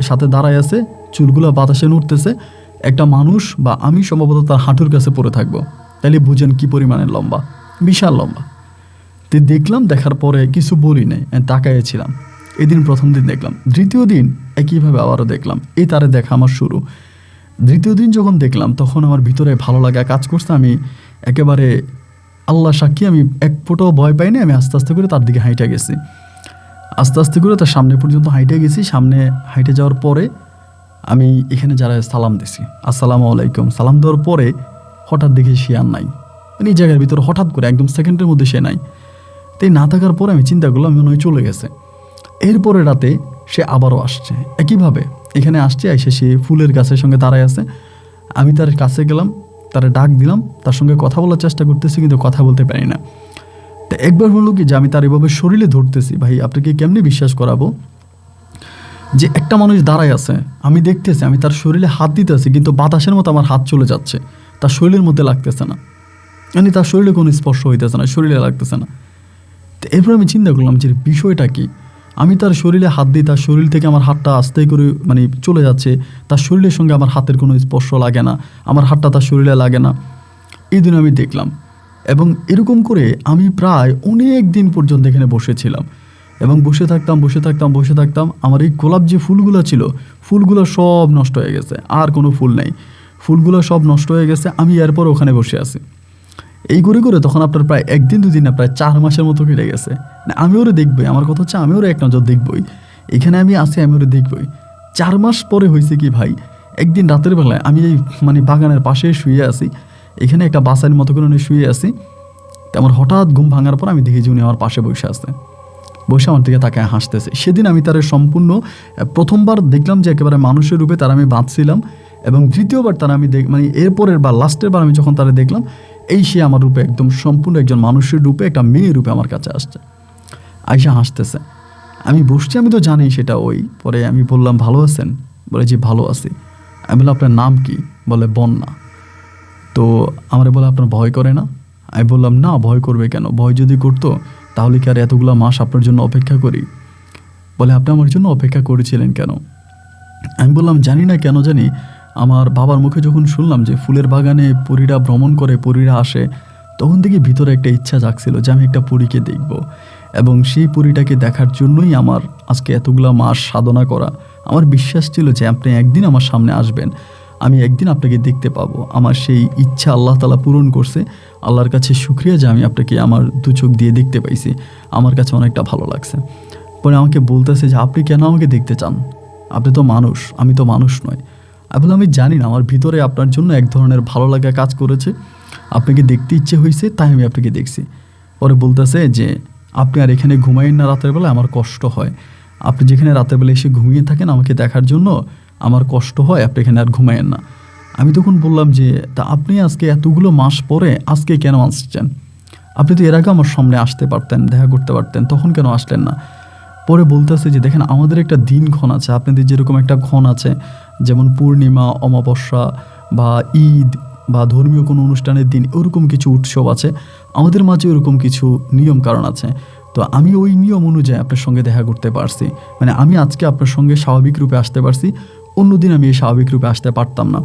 সাথে দাঁড়ায় আছে, চুলগুলো বাতাসে নড়তেছে। একটা মানুষ বা আমি সম্ভবত তার হাঁটুর কাছে পড়ে থাকবো, তাহলে বুঝেন কি পরিমাণের লম্বা, বিশাল লম্বা। তো দেখলাম, দেখার পরে কিছু বলি নাই, তাকাইছিলাম। এদিন প্রথম দিন দেখলাম, দ্বিতীয় দিন একইভাবে আবারও দেখলাম, এই তারে দেখা আমার শুরু। দ্বিতীয় দিন যখন দেখলাম তখন আমার ভিতরে ভালো লাগা কাজ করছে। আমি একেবারে আল্লাহ সাক্ষী, আমি এক ফোঁটাও ভয় পাইনি। আমি আস্তে আস্তে করে তার দিকে হাইটে গেছি, আস্তে আস্তে করে তার সামনে পর্যন্ত হাইটে গেছি। সামনে হাইটে যাওয়ার পরে আমি এখানে যারা সালাম দিছি, আসসালামু আলাইকুম, সালাম দেওয়ার পরে হঠাৎ দেখি সে আর নাই, এই জায়গার ভিতরে হঠাৎ করে একদম সেকেন্ডের মধ্যে সে নাই। তাই না থাকার পরে আমি চিন্তা করলাম মনে হয় চলে গেছে। এরপরে রাতে সে আবারও আসছে একইভাবে, এখানে আসছে, এসে সে ফুলের গাছের সঙ্গে দাঁড়ায় আছে। আমি তার কাছে গেলাম, তার ডাক দিলাম, তার সঙ্গে কথা বলার চেষ্টা করতেছি, কিন্তু কথা বলতে পারি না। তো একবার হলো কি যে আমি তার এভাবে শরীরে ধরতেছি, ভাই আপনাকে কেমনি বিশ্বাস করাবো যে একটা মানুষ দাঁড়ায় আছে, আমি দেখতেছি, আমি তার শরীরে হাত দিতেছি, কিন্তু বাতাসের মতো আমার হাত চলে যাচ্ছে, তার শরীরের মধ্যে লাগতেছে না, তার শরীরে কোনো স্পর্শ হইতেছে না, শরীরে লাগতেছে না। তো এরপর আমি চিন্তা করলাম যে বিষয়টা কি। আমি তার শরীরে হাত দিই, তার শরীর থেকে আমার হাতটা আস্তে করে মানে চলে যাচ্ছে, তার শরীরের সঙ্গে আমার হাতের কোনো স্পর্শ লাগে না, আমার হাতটা তার শরীরে লাগে না। এই দিন আমি দেখলাম, এবং এরকম করে আমি প্রায় অনেক দিন পর্যন্ত এখানে বসেছিলাম, এবং বসে থাকতাম। আমার এই গোলাপ যে ফুলগুলো ছিল, ফুলগুলো সব নষ্ট হয়ে গেছে, আর কোনো ফুল নেই, ফুলগুলো সব নষ্ট হয়ে গেছে। আমি এরপর ওখানে বসে আছি এই করে তখন আপনার প্রায় একদিন দুদিন না, প্রায় 4 মাসের মতো কেটে গেছে। না, আমি ওরে দেখবই, আমার কথা হচ্ছে আমি ওরে এক নজর দেখবই, এখানে আমি আসি, আমি ওরে দেখবই। 4 মাস পরে হয়েছে কি ভাই, একদিন রাতের বেলায় আমি এই মানে বাগানের পাশে শুয়ে আছি, এখানে একটা বাসার মতো করে শুয়ে আছি। তো আমার হঠাৎ ঘুম ভাঙার পর আমি দেখি যে উনি আমার পাশে বসে আছে, বসে আমার দিকে তাকায় হাসতেছে। সেদিন আমি তার সম্পূর্ণ প্রথমবার দেখলাম যে একেবারে মানুষের রূপে তার আমি বাঁধছিলাম, এবং দ্বিতীয়বার তারা আমি মানে এরপরের বার লাস্টের বার আমি যখন তারা দেখলাম, এই সে আমার রূপে একদম সম্পূর্ণ একজন মানুষের রূপে, একটা মেয়ের রূপে আমার কাছে আসছে, আইসা হাসতেছে। আমি বসছি, আমি তো জানি সেটা ওই। পরে আমি বললাম, ভালো আছেন? বলে, জি ভালো আছি। আমি বললাম, আপনার নাম কি? বলে, বন্যা। তো আমার বলে, আপনার ভয় করে না? আমি বললাম, না, ভয় করবে কেন? ভয় যদি করতো তাহলে কি আর এতগুলো মাস আপনার জন্য অপেক্ষা করি? বলে, আপনি আমার জন্য অপেক্ষা করেছিলেন কেন? আমি বললাম, জানি না কেন জানি আমার বাবার মুখে যখন শুনলাম যে ফুলের বাগানে পরীরা ভ্রমণ করে, পরীরা আসে, তখন থেকে ভিতরে একটা ইচ্ছা জাগছিল যে আমি একটা পরীকে দেখব, এবং সেই পরীটাকে দেখার জন্যই আমার আজকে এতগুলা মাস সাধনা করা। আমার বিশ্বাস ছিল যে আপনি একদিন আমার সামনে আসবেন, আমি একদিন আপনাকে দেখতে পাবো। আমার সেই ইচ্ছা আল্লাহ তাআলা পূরণ করছে। আল্লাহর কাছে শুকরিয়া যে আমি আপনাকে আমার 2 চোখ দিয়ে দেখতে পাইছি, আমার কাছে অনেকটা ভালো লাগছে। পরে আমাকে বলতেছে যে আপনি কেন আমাকে দেখতে চান? আপনি তো মানুষ, আমি তো মানুষ নয়। আমি বললাম, আমি জানি না, আমার ভিতরে আপনার জন্য এক ধরনের ভালো লাগা কাজ করেছে, আপনাকে দেখতে ইচ্ছে হয়েছে, তাই আমি আপনাকে দেখছি। পরে বলতেছে যে আপনি আর এখানে ঘুমাইন না রাতের বেলা, আমার কষ্ট হয়। আপনি যেখানে রাতের বেলা এসে ঘুমিয়ে থাকেন আমাকে দেখার জন্য, আমার কষ্ট হয়, আপনি এখানে আর ঘুমাইন না। আমি তখন বললাম যে তা আপনি আজকে এতগুলো মাস পরে আজকে কেন আসছেন? আপনি তো এর আগে আমার সামনে আসতে পারতেন, দেখা করতে পারতেন, তখন কেন আসলেন না? পরে বলতেছে যে দেখেন, আমাদের একটা দিনক্ষণ আছে, আপনাদের যেরকম একটা ক্ষণ আছে, যেমন পূর্ণিমা, অমাবস্যা বা ঈদ বা ধর্মীয় কোনো অনুষ্ঠানের দিন, ওরকম কিছু উৎসব আছে, আমাদের মাঝে ওরকম কিছু নিয়ম কারণ আছে। তো আমি ওই নিয়ম অনুযায়ী আপনার সঙ্গে দেখা করতে পারছি, মানে আমি আজকে আপনার সঙ্গে স্বাভাবিক রূপে আসতে পারছি, অন্যদিন আমি এই স্বাভাবিক রূপে আসতে পারতাম না।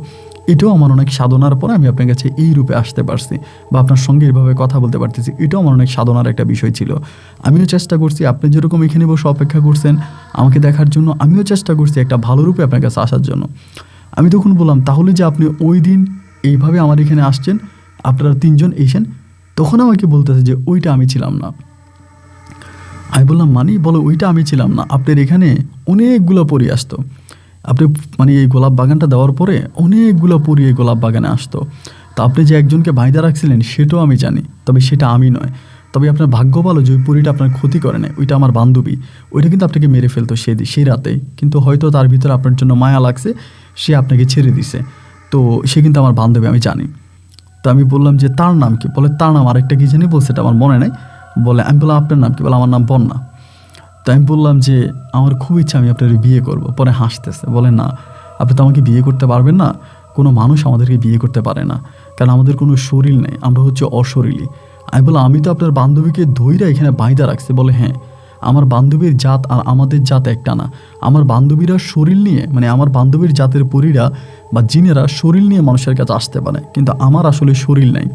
এটাও আমার অনেক সাধনার পর আমি আপনার কাছে এই রূপে আসতে পারছি, বা আপনার সঙ্গে এইভাবে কথা বলতে পারতেছি, এটাও আমার অনেক সাধনার একটা বিষয় ছিল। আমিও চেষ্টা করছি, আপনি যেরকম এখানে বসে অপেক্ষা করছেন আমাকে দেখার জন্য, আমিও চেষ্টা করছি একটা ভালো রূপে আপনার কাছে আসার জন্য। আমি তখন বললাম, তাহলে যে আপনি ওই দিন এইভাবে আমার এখানে আসছেন, আপনারা 3 জন এসেন, তখন আমাকে বলতেছে যে ওইটা আমি ছিলাম না। আমি বললাম, মানে? বলো, ওইটা আমি ছিলাম না, আপনার এখানে অনেকগুলো পরী আসতো, আপনি মানে এই গোলাপ বাগানটা দেওয়ার পরে অনেকগুলো পরী এই গোলাপ বাগানে আসতো। তো আপনি যে একজনকে বাইদা রাখছিলেন সেটাও আমি জানি, তবে সেটা আমি নয়। তবে আপনার ভাগ্য ভালো যে ওই পরীটা আপনার ক্ষতি করে না, ওইটা আমার বান্ধবী, ওইটা কিন্তু আপনাকে মেরে ফেলতো সেই রাতেই, কিন্তু হয়তো তার ভিতরে আপনার জন্য মায়া লাগছে, সে আপনাকে ছেড়ে দিছে। তো সে কিন্তু আমার বান্ধবী, আমি জানি। তো আমি বললাম যে তার নাম কি? বলে, তার নাম আরেকটা কি জানি বলছে, এটা আমার মনে নাই। বলে, আমি বললাম, আপনার নাম কি? বলে, আমার নাম বন্যা। তো আমি বললাম যে আমার খুব ইচ্ছা আমি আপনার বিয়ে করব। পরে হাসতেছে, বলে, না, আপনি তো আমাকে বিয়ে করতে পারবেন না, কোনো মানুষ আমাদেরকে বিয়ে করতে পারে না, কারণ আমাদের কোনো শরীর নেই, আমরা হচ্ছে অশরীরী। আমি বললাম, আমি তো আপনার বান্ধবীকে ধইরা এখানে বাইদা রাখছি। বলে, হ্যাঁ, আমার বান্ধবীর জাত আর আমাদের জাত একটা না, আমার বান্ধবীরা শরীর নিয়ে, মানে আমার বান্ধবীর জাতের পরীরা বা জিনেরা শরীর নিয়ে মানুষের কাছে আসতে পারে, কিন্তু আমার আসলে শরীর নেই,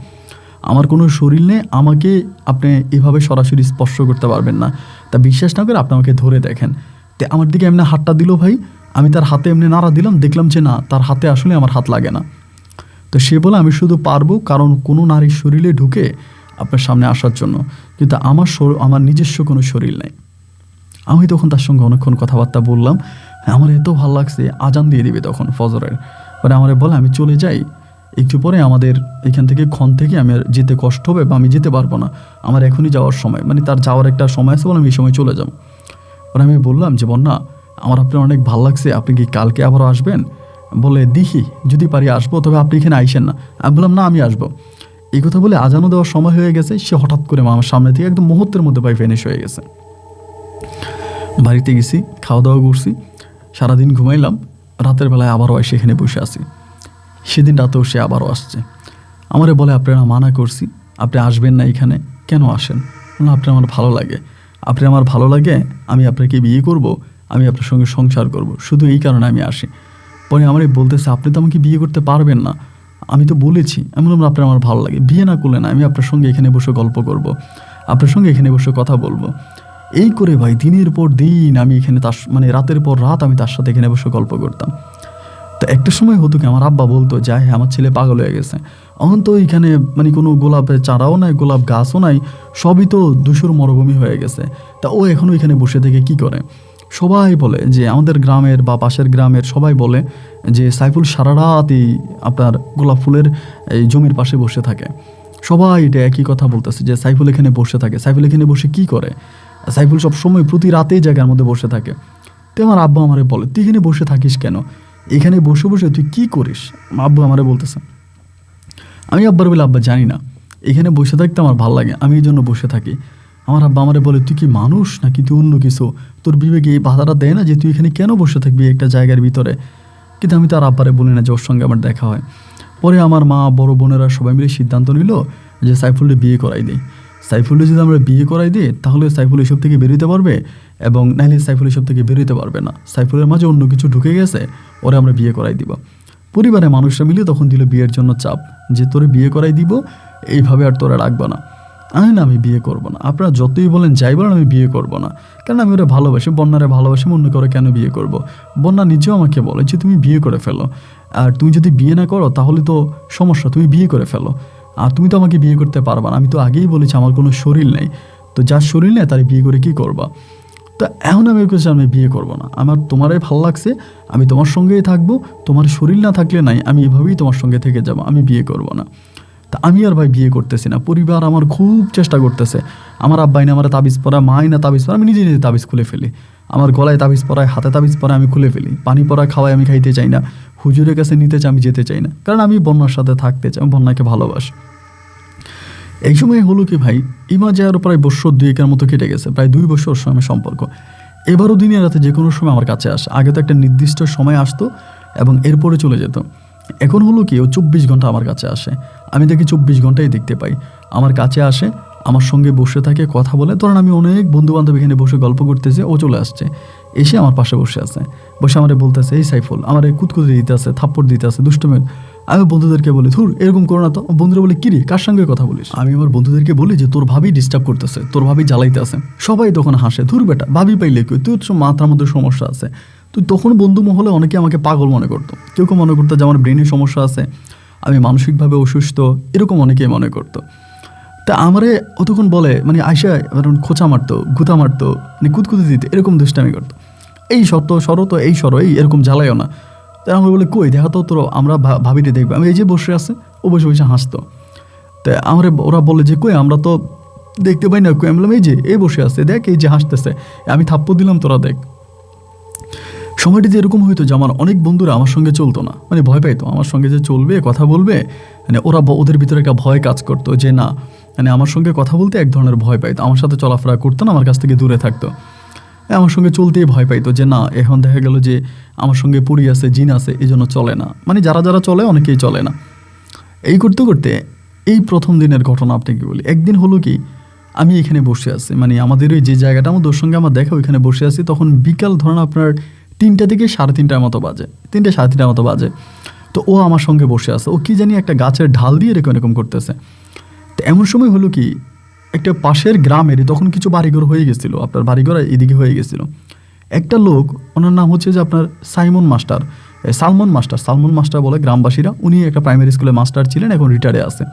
আমার কোনো শরীর নেই, আমাকে আপনি এভাবে সরাসরি স্পর্শ করতে পারবেন না। তা বিশ্বাস না করে আপনি আমাকে ধরে দেখেন। তো আমার দিকে এমনি হাতটা দিল ভাই, আমি তার হাতে এমনি নাড়া দিলাম, দেখলাম যে না, তার হাতে আসলে আমার হাত লাগে না। তো সে বলে, আমি শুধু পারবো কারণ কোনো নারীর শরীরে ঢুকে আপনার সামনে আসার জন্য, কিন্তু আমার নিজস্ব কোনো শরীর নেই। আমি তখন তার সঙ্গে অনেকক্ষণ কথাবার্তা বললাম, আমার এত ভালো লাগছে, আজান দিয়ে দিবে তখন ফজরের। পরে আমার বলে, আমি চলে যাই, একটু পরে আমাদের এখান থেকে ক্ষণ থেকে আমি আর যেতে কষ্ট হবে, বা আমি যেতে পারবো না, আমার এখনই যাওয়ার সময়, মানে তার যাওয়ার একটা সময় আছে, বলে আমি এই সময় চলে যাব। পরে আমি বললাম যে বন্যা, আমার আপনার অনেক ভালো লাগছে, আপনি কি কালকে আবারও আসবেন? বলে, দেখি যদি পারি আসবো, তবে আপনি এখানে আইসেন না। আমি বললাম, না, আমি আসবো। এই কথা বলে আজানও দেওয়ার সময় হয়ে গেছে, সে হঠাৎ করে আমার সামনে থেকে একদম মুহূর্তের মধ্যে ভাই ফিনিশ হয়ে গেছে। বাড়িতে গেছি, খাওয়া দাওয়া করছি, সারাদিন ঘুমাইলাম, রাতের বেলায় আবারও এসে এখানে বসে আছি। সেদিন রাতেও সে আবারও আসছে, আমারে বলে, আপনারা মানা করছি, আপনি আসবেন না এখানে, কেন আসেন? আপনার আমার ভালো লাগে, আপনি আমার ভালো লাগে, আমি আপনাকে বিয়ে করব, আমি আপনার সঙ্গে সংসার করব, শুধু এই কারণে আমি আসি। পরে আমারই বলতেছে আপনি তো আমাকে বিয়ে করতে পারবেন না, আমি তো বলেছি, আমি বললাম আপনার আমার ভালো লাগে, বিয়ে না করলে না, আমি আপনার সঙ্গে এখানে বসে গল্প করব, আপনার সঙ্গে এখানে বসে কথা বলবো। এই করে ভাই দিনের পর দিন আমি এখানে তার মানে রাতের পর রাত আমি তার সাথে এখানে বসে গল্প করতাম। তো একটা সময় হতো কি আমার আব্বা বলতো যে হ্যাঁ আমার ছেলে পাগল হয়ে গেছে, এখন তো এখানে মানে কোনো গোলাপের চারাও নাই, গোলাপ গাছও নাই, সবই তো ধূসর মরুভূমি হয়ে গেছে, তা ও এখনও এখানে বসে থেকে কি করে? সবাই বলে যে আমাদের গ্রামের বা পাশের গ্রামের সবাই বলে যে সাইফুল সারা রাতই আপনার গোলাপ ফুলের এই জমির পাশে বসে থাকে। সবাই এটা একই কথা বলতেছে যে সাইফুল এখানে বসে থাকে, সাইফুল এখানে বসে কি করে? সাইফুল সবসময় প্রতি রাতেই জায়গার মধ্যে বসে থাকে। তো আমার আব্বা আমারে বলে তুই এখানে বসে থাকিস কেন, এখানে বসে বসে তুই কি করিস? আব্বু আমারে বলতেছে। আমি আব্বার বলে আব্বা জানি না, এখানে বসে থাকতে আমার ভালো লাগে, আমি এই জন্য বসে থাকি। আমার আব্বা আমারে বলে তুই কি মানুষ নাকি তুই অন্য কিছু, তোর বিবেকে এই বাধাটা দেয় না যে তুই এখানে কেন বসে থাকবি একটা জায়গার ভিতরে? কিন্তু আমি তার আব্বারে বলি না যে ওর সঙ্গে আমার দেখা হয়। পরে আমার মা বড় বোনেরা সবাই মিলে সিদ্ধান্ত নিল যে সাইফুলকে বিয়ে করাই দিই। সাইফুলকে যদি আমরা বিয়ে করাই দিই তাহলে সাইফুল এসব থেকে বেরোতে পারবে, এবং নাহলে সাইফুল এসব থেকে বেরোতে পারবে না, সাইফুলের মাঝে অন্য কিছু ঢুকে গেছে, ওরা আমরা বিয়ে করাই দিব। পরিবারের মানুষরা মিলে তখন দিল বিয়ের জন্য চাপ যে তোরে বিয়ে করাই দিব, এইভাবে আর তোরা রাখবো না। আমি বিয়ে করবো না, আপনারা যতই বলেন যাই বলেন আমি বিয়ে করবো না, কারণ আমি ওরা ভালোবাসি, বন্যারে ভালোবাসি, অন্য করে কেন বিয়ে করব? বন্যা নিজেও আমাকে বলে যে তুমি বিয়ে করে ফেলো, আর তুমি যদি বিয়ে না করো তাহলে তো সমস্যা, তুমি বিয়ে করে ফেলো, আর তুমি তো আমাকে বিয়ে করতে পারবা না, আমি তো আগেই বলেছি আমার কোনো শরীর নেই, তো যার শরীর নেই তার বিয়ে করে কি করবা? তো এখন আমি বলছি আমি বিয়ে করবো না, আমার তোমারই ভালো লাগছে, আমি তোমার সঙ্গেই থাকবো, তোমার শরীর না থাকলে নাই, আমি এভাবেই তোমার সঙ্গে থেকে যাবো, আমি বিয়ে করবো না। তা আমি আর ভাই বিয়ে করতেছি না, পরিবার আমার খুব চেষ্টা করতেছে, আমার আব্বাই না আমার তাবিজ পরা, মাই না তাবিজ পরা, আমি নিজে নিজে তাবিজ খুলে ফেলি, আমার গলায় তাবিজ পরায়, হাতে তাবিজ পরায়, আমি খুলে ফেলি, পানি পরা খাওয়াই আমি খাইতে চাই না, হুজুরের কাছে নিতে চাই, আমি যেতে চাই না, কারণ আমি বন্যার সাথে থাকতে চাই, আমি বন্যাকে ভালোবাসি। এই সময় হলো কি ভাই, ইমা যে আরও প্রায় বছর 2 মতো কেটে গেছে, প্রায় 2 বছর সময় সম্পর্ক। এবারও দিনে রাতে যে কোনো সময় আমার কাছে আসে, আগে তো একটা নির্দিষ্ট সময় আসতো এবং এরপরে চলে যেত, এখন হলো কি ও 24 ঘন্টা আমার কাছে আসে, আমি তাকে 24 ঘন্টাই দেখতে পাই, আমার কাছে আসে, আমার সঙ্গে বসে থাকে, কথা বলে। ধরেন আমি অনেক বন্ধুবান্ধব এখানে বসে গল্প করতেছে, ও চলে আসছে, এসে আমার পাশে বসে আছে, বসে আমারে বলতেছে এই সাইফুল, আমার কুতকুতি দিতে আছে, থাপ্পড় দিতে আছে, দুষ্টুমি। আমি বন্ধুদেরকে বলি ধুর এরকম করো না তো। বন্ধুরা বলে কিরে কার সঙ্গে কথা বলিস? আমি আমার বন্ধুদেরকে বলি যে তোর ভাবি ডিস্টার্ব করতেছে, তোর ভাবি জ্বালাইতে আছে। সবাই তখন হাসে, ধুর বেটা ভাবি পাইলে কই, তুই তো মাথার মধ্যে সমস্যা আছে। তো তখন বন্ধু মহলে অনেকে আমাকে পাগল মনে করতো, কেউ কেউ মনে করতো যে আমার ব্রেনে সমস্যা আছে, আমি মানসিকভাবে অসুস্থ, এরকম অনেকেই মনে করতো। তা আমারে ও তখন বলে মানে আয়সা এবার খোঁচা মারতো, গুতা মারতো, মানে কুতকুতি দিতে, এরকম দুষ্টামি করতো, এই শত সরো তো, এই সরো, এই এরকম জ্বালাইও না। তাই আমরা বলে কই দেখা তো তোর, আমরা ভাবিটি দেখবো, আমি এই যে বসে আছে, ও বসে বসে হাসতো। তাই আমার ওরা বলে যে কই আমরা তো দেখতে পাই না, কই আমি বললাম এই যে এ বসে আছে দেখ, এই যে হাসতেছে, আমি থাপ্পড় দিলাম তোরা দেখ। সময়টি যে এরকম হইতো যে আমার অনেক বন্ধুরা আমার সঙ্গে চলতো না, মানে ভয় পাইতো আমার সঙ্গে যে চলবে কথা বলবে, মানে ওদের ভিতরে একটা ভয় কাজ করতো যে না, মানে আমার সঙ্গে কথা বলতে এক ধরনের ভয় পাইতো, আমার সাথে চলাফেরা করতো না, আমার কাছ থেকে দূরে থাকতো, আমার সঙ্গে চলতেই ভয় পাইতো যে না, এখন দেখা গেল যে আমার সঙ্গে পড়ি আছে, জিন আছে, এই জন্য চলে না, মানে যারা যারা চলে অনেকেই চলে না। এই করতে করতে এই প্রথম দিনের ঘটনা আপনাকে বলি। একদিন হলো কি, আমি এখানে বসে আছি, মানে আমাদের ওই যে জায়গাটা আমার ওর সঙ্গে আমার দেখা, ওইখানে বসে আছি, তখন বিকাল ধরেন আপনার 3টা থেকে 3:30টার মতো বাজে, 3টে 3:30টার মতো বাজে। তো ও আমার সঙ্গে বসে আছে, ও কি জানি একটা গাছের ঢাল দিয়ে এরকম এরকম করতেছে। তো এমন সময় হলো কি, একটা পাশের গ্রামেরই তখন কিছু বাড়িঘর হয়ে গেছিলো, আপনার বাড়িঘর এদিকে হয়ে গেছিলো। একটা লোক, ওনার নাম হচ্ছে যে আপনার সালমন মাস্টার বলে গ্রামবাসীরা, উনি একটা প্রাইমারি স্কুলে মাস্টার ছিলেন, এখন রিটায়ারে আছে।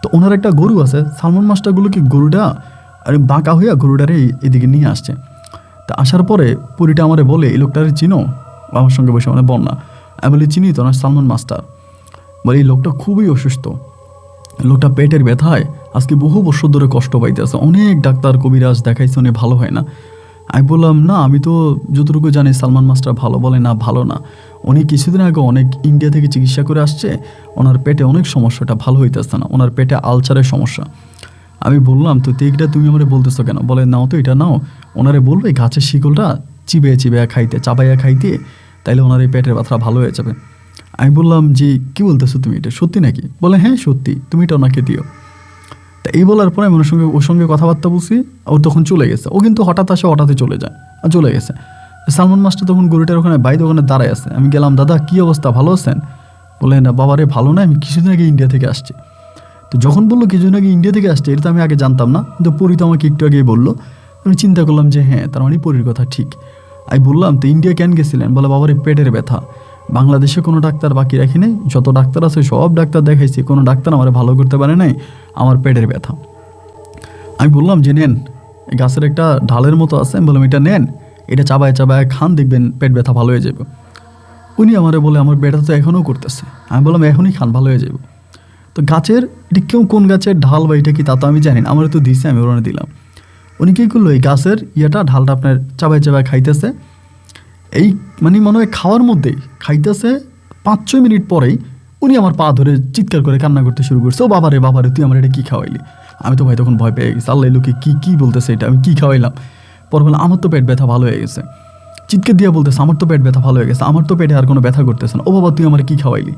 তো ওনার একটা গরু আছে, সালমন মাস্টারগুলো কি গরুটা আর বাঁকা হইয়া গরুটারে এদিকে নিয়ে আসছে। তা আসার পরে পুরীটা আমারে বলে এই লোকটারে চিনো? আমার সঙ্গে বসে মানে বন্যা, আমি বলি চিনি তো, না সালমন মাস্টার। বলে এই লোকটা খুবই অসুস্থ, লোকটা পেটের ব্যথায় আজকে বহু বছর ধরে কষ্ট পাইতেছে, অনেক ডাক্তার কবিরাজ দেখাইছে, উনি ভালো হয় না। আমি বললাম না, আমি তো যতটুকু জানি সালমান মাস্টার ভালো। বলে না ভালো না, উনি কিছুদিন আগে অনেক ইন্ডিয়া থেকে চিকিৎসা করে আসছে, ওনার পেটে অনেক সমস্যাটা ভালো হইতেছে না, ওনার পেটে আলসারের সমস্যা। আমি বললাম তো এইটা তুমি আমারে বলতেছো কেন? বলে নাও তো এটা নাও, ওনারে বলবে গাছের শিকলটা চিবিয়ে খাইতে, চাবাইয়া খাইতে, তাইলে ওনার এই পেটের ব্যথা ভালো হয়ে যাবে। আমি বললাম যে কী বলতেছো তুমি, এটা সত্যি নাকি? বলে হ্যাঁ সত্যি, তুমি এটা ওনাকে দিও। তো এই বলার পরে আমি ওর সঙ্গে কথাবার্তা বলছি, ও তখন চলে গেছে। ও কিন্তু হঠাৎ আসে, হঠাৎই চলে যায়, আর চলে গেছে। সালমান মাস্টার তখন গরুটার ওখানে বাইরে ওখানে দাঁড়ায় আছে। আমি গেলাম, দাদা কী অবস্থা, ভালো আছেন? বলে না বাবারে ভালো না, আমি কিছুদিন আগে ইন্ডিয়া থেকে আসছি। তো যখন বললো কিছুদিন আগে ইন্ডিয়া থেকে আসছে, এটা তো আমি আগে জানতাম না, কিন্তু পরি তো আমাকে একটু আগেই বললো। আমি চিন্তা করলাম যে হ্যাঁ, তার মানে পরির কথা ঠিক। আমি বললাম, তো ইন্ডিয়া কেন গেছিলেন? বলে বাবারে পেটের ব্যথা, বাংলাদেশে কোনো ডাক্তার বাকি রাখি নাই, যত ডাক্তার আছে সব ডাক্তার দেখাইছি, কোনো ডাক্তার আমার ভালো করতে পারে নাই, আমার পেটের ব্যথা। আমি বললাম যে নেন, গাছের একটা ঢালের মতো আছে, আমি বললাম এটা নেন, এটা চাবায় চাবায় খান, দেখবেন পেট ব্যথা ভালো হয়ে যাবে। উনি আমারে বলে আমার ব্যথা তো এখনও করতেছে। আমি বললাম এখনই খান, ভালো হয়ে যাবে। তো গাছের এটা কেউ কোন গাছের ঢাল বা এটা কি তা তো আমি জানি না, আমার তো দিছে, আমি ওখানে দিলাম। উনি কী করলো, এই গাছের ঢালটা আপনার চাবায় চাবায় খাইতেছে। এই মানে মনে হয় খাওয়ার মধ্যেই খাইতেছে 5-6 মিনিট পরেই উনি আমার পা ধরে চিৎকার করে কান্না করতে শুরু করছে, ও বাবারে বাবারে তুই আমার এটা কী খাওয়াইলি? আমি তো ভাই তখন ভয় পেয়ে গেছি, আল্লাহ লোকে কী বলতেছে এটা, আমি কী খাওয়াইলাম? পরে বললাম আমার তো পেট ব্যথা ভালো হয়ে গেছে। চিৎকার দিয়ে বলতেছে আমার তো পেট ব্যথা ভালো হয়ে গেছে, আমার তো পেটে আর কোনো ব্যথা করতেছে না। ও বাবা তুই আমার কী খাওয়াইলি?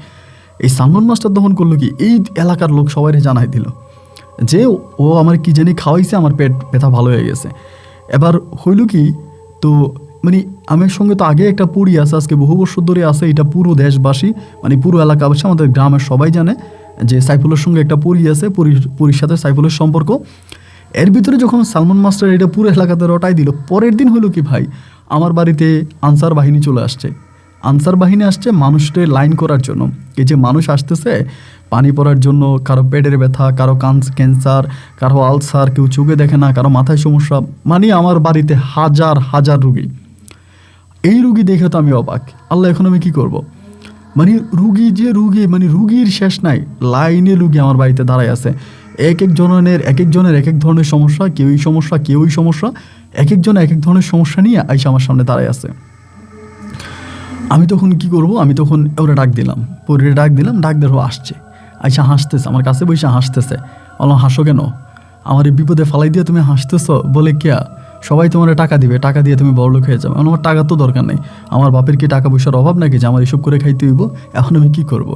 এই সালমান মাস্টার তখন করলো কি, এই এলাকার লোক সবাই জানাই দিল যে ও আমার কি জানি খাওয়াইছে, আমার পেট ব্যথা ভালো হয়ে গেছে। এবার হইল কি, তো মানে আমার সঙ্গে তো আগে একটা পুরী আছে, আজকে বহু বছর ধরে আছে, এটা পুরো দেশবাসী মানে পুরো এলাকাবাসী আমাদের গ্রামের সবাই জানে যে সাইফুলের সঙ্গে একটা পুরী আছে, পুরীর সাথে সাইফুলের সম্পর্ক। এর ভিতরে যখন সালমান মাস্টার এটা পুরো এলাকাতে রটাই দিল, পরের দিন হলো কি ভাই, আমার বাড়িতে আনসার বাহিনী চলে আসছে। আনসার বাহিনী আসছে মানুষদের লাইন করার জন্য। এই যে মানুষ আসতেছে পানি পড়ার জন্য, কারো পেটের ব্যথা, কারো ক্যান্সার, কারো আলসার, কেউ চোখে দেখে না, কারো মাথায় সমস্যা, মানে আমার বাড়িতে হাজার হাজার রুগী। এই রুগী দেখে তো আমি অবাক, আল্লাহ এখন আমি কী করব? মানে রুগী মানে রুগীর শেষ নাই, লাইনে রুগী আমার বাড়িতে দাঁড়ায় আছে। এক একজনের এক এক ধরনের সমস্যা, কেউই সমস্যা, এক একজন এক এক ধরনের সমস্যা নিয়ে আইসা আমার সামনে দাঁড়ায় আছে। আমি তখন কি করব? আমি তখন ওরা ডাক দিলাম, ডাক দেওয়া আসছে, আইসা হাসতেছে, আমার কাছে বসে হাসতেছে। বললাম হাসো কেন? আমার এই বিপদে ফালাই দিয়ে তুমি হাসতেছো? বলে কে? সবাই তোমার টাকা দিবে, টাকা দিয়ে তুমি বড়লোক হয়ে যাবে। আমার টাকা তো দরকার নেই, আমার বাপের কি টাকা পয়সার অভাব নাকি যে আমার এসব করে খাইতে হইব? এখন আমি কি করব?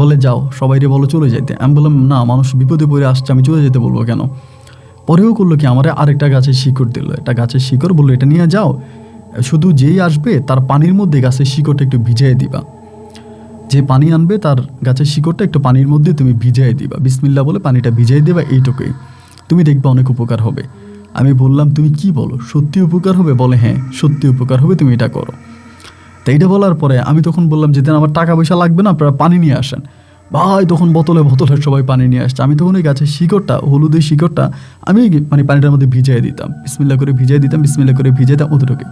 বলে যাও সবাইরে বলো চলে যাইতে। আমি বললাম না, মানুষ বিপদে পড়ে আসছে, আমি চলে যেতে বলবো কেন? পরেও করলো কি, আমার আরেকটা গাছের শিকড় দিল, একটা গাছের শিকড়, বললো এটা নিয়ে যাও, শুধু যেই আসবে তার পানির মধ্যে গাছের শিকড়টা একটু ভিজিয়ে দিবা। যে পানি আনবে তার গাছের শিকড়টা একটু পানির মধ্যে তুমি ভিজিয়ে দিবা, বিসমিল্লাহ বলে পানিটা ভিজিয়ে দেবা, এইটুকুই, তুমি দেখবে অনেক উপকার হবে। আমি বললাম তুমি কি বলো, সত্যি উপকার হবে? বলে হ্যাঁ সত্যি উপকার হবে, তুমি এটা করো। তো এইটা বলার পরে আমি তখন বললাম যে আমার টাকা পয়সা লাগবে না, আপনারা পানি নিয়ে আসেন। ভাই তখন বোতলে সবাই পানি নিয়ে আসছে। আমি তখন ওই গাছের শিকড়টা, হলুদের শিকড়টা আমি মানে পানিটার মধ্যে ভিজিয়ে দিতাম, বিসমিল্লাহ করে ভিজিয়ে দিতাম, অতটুকু।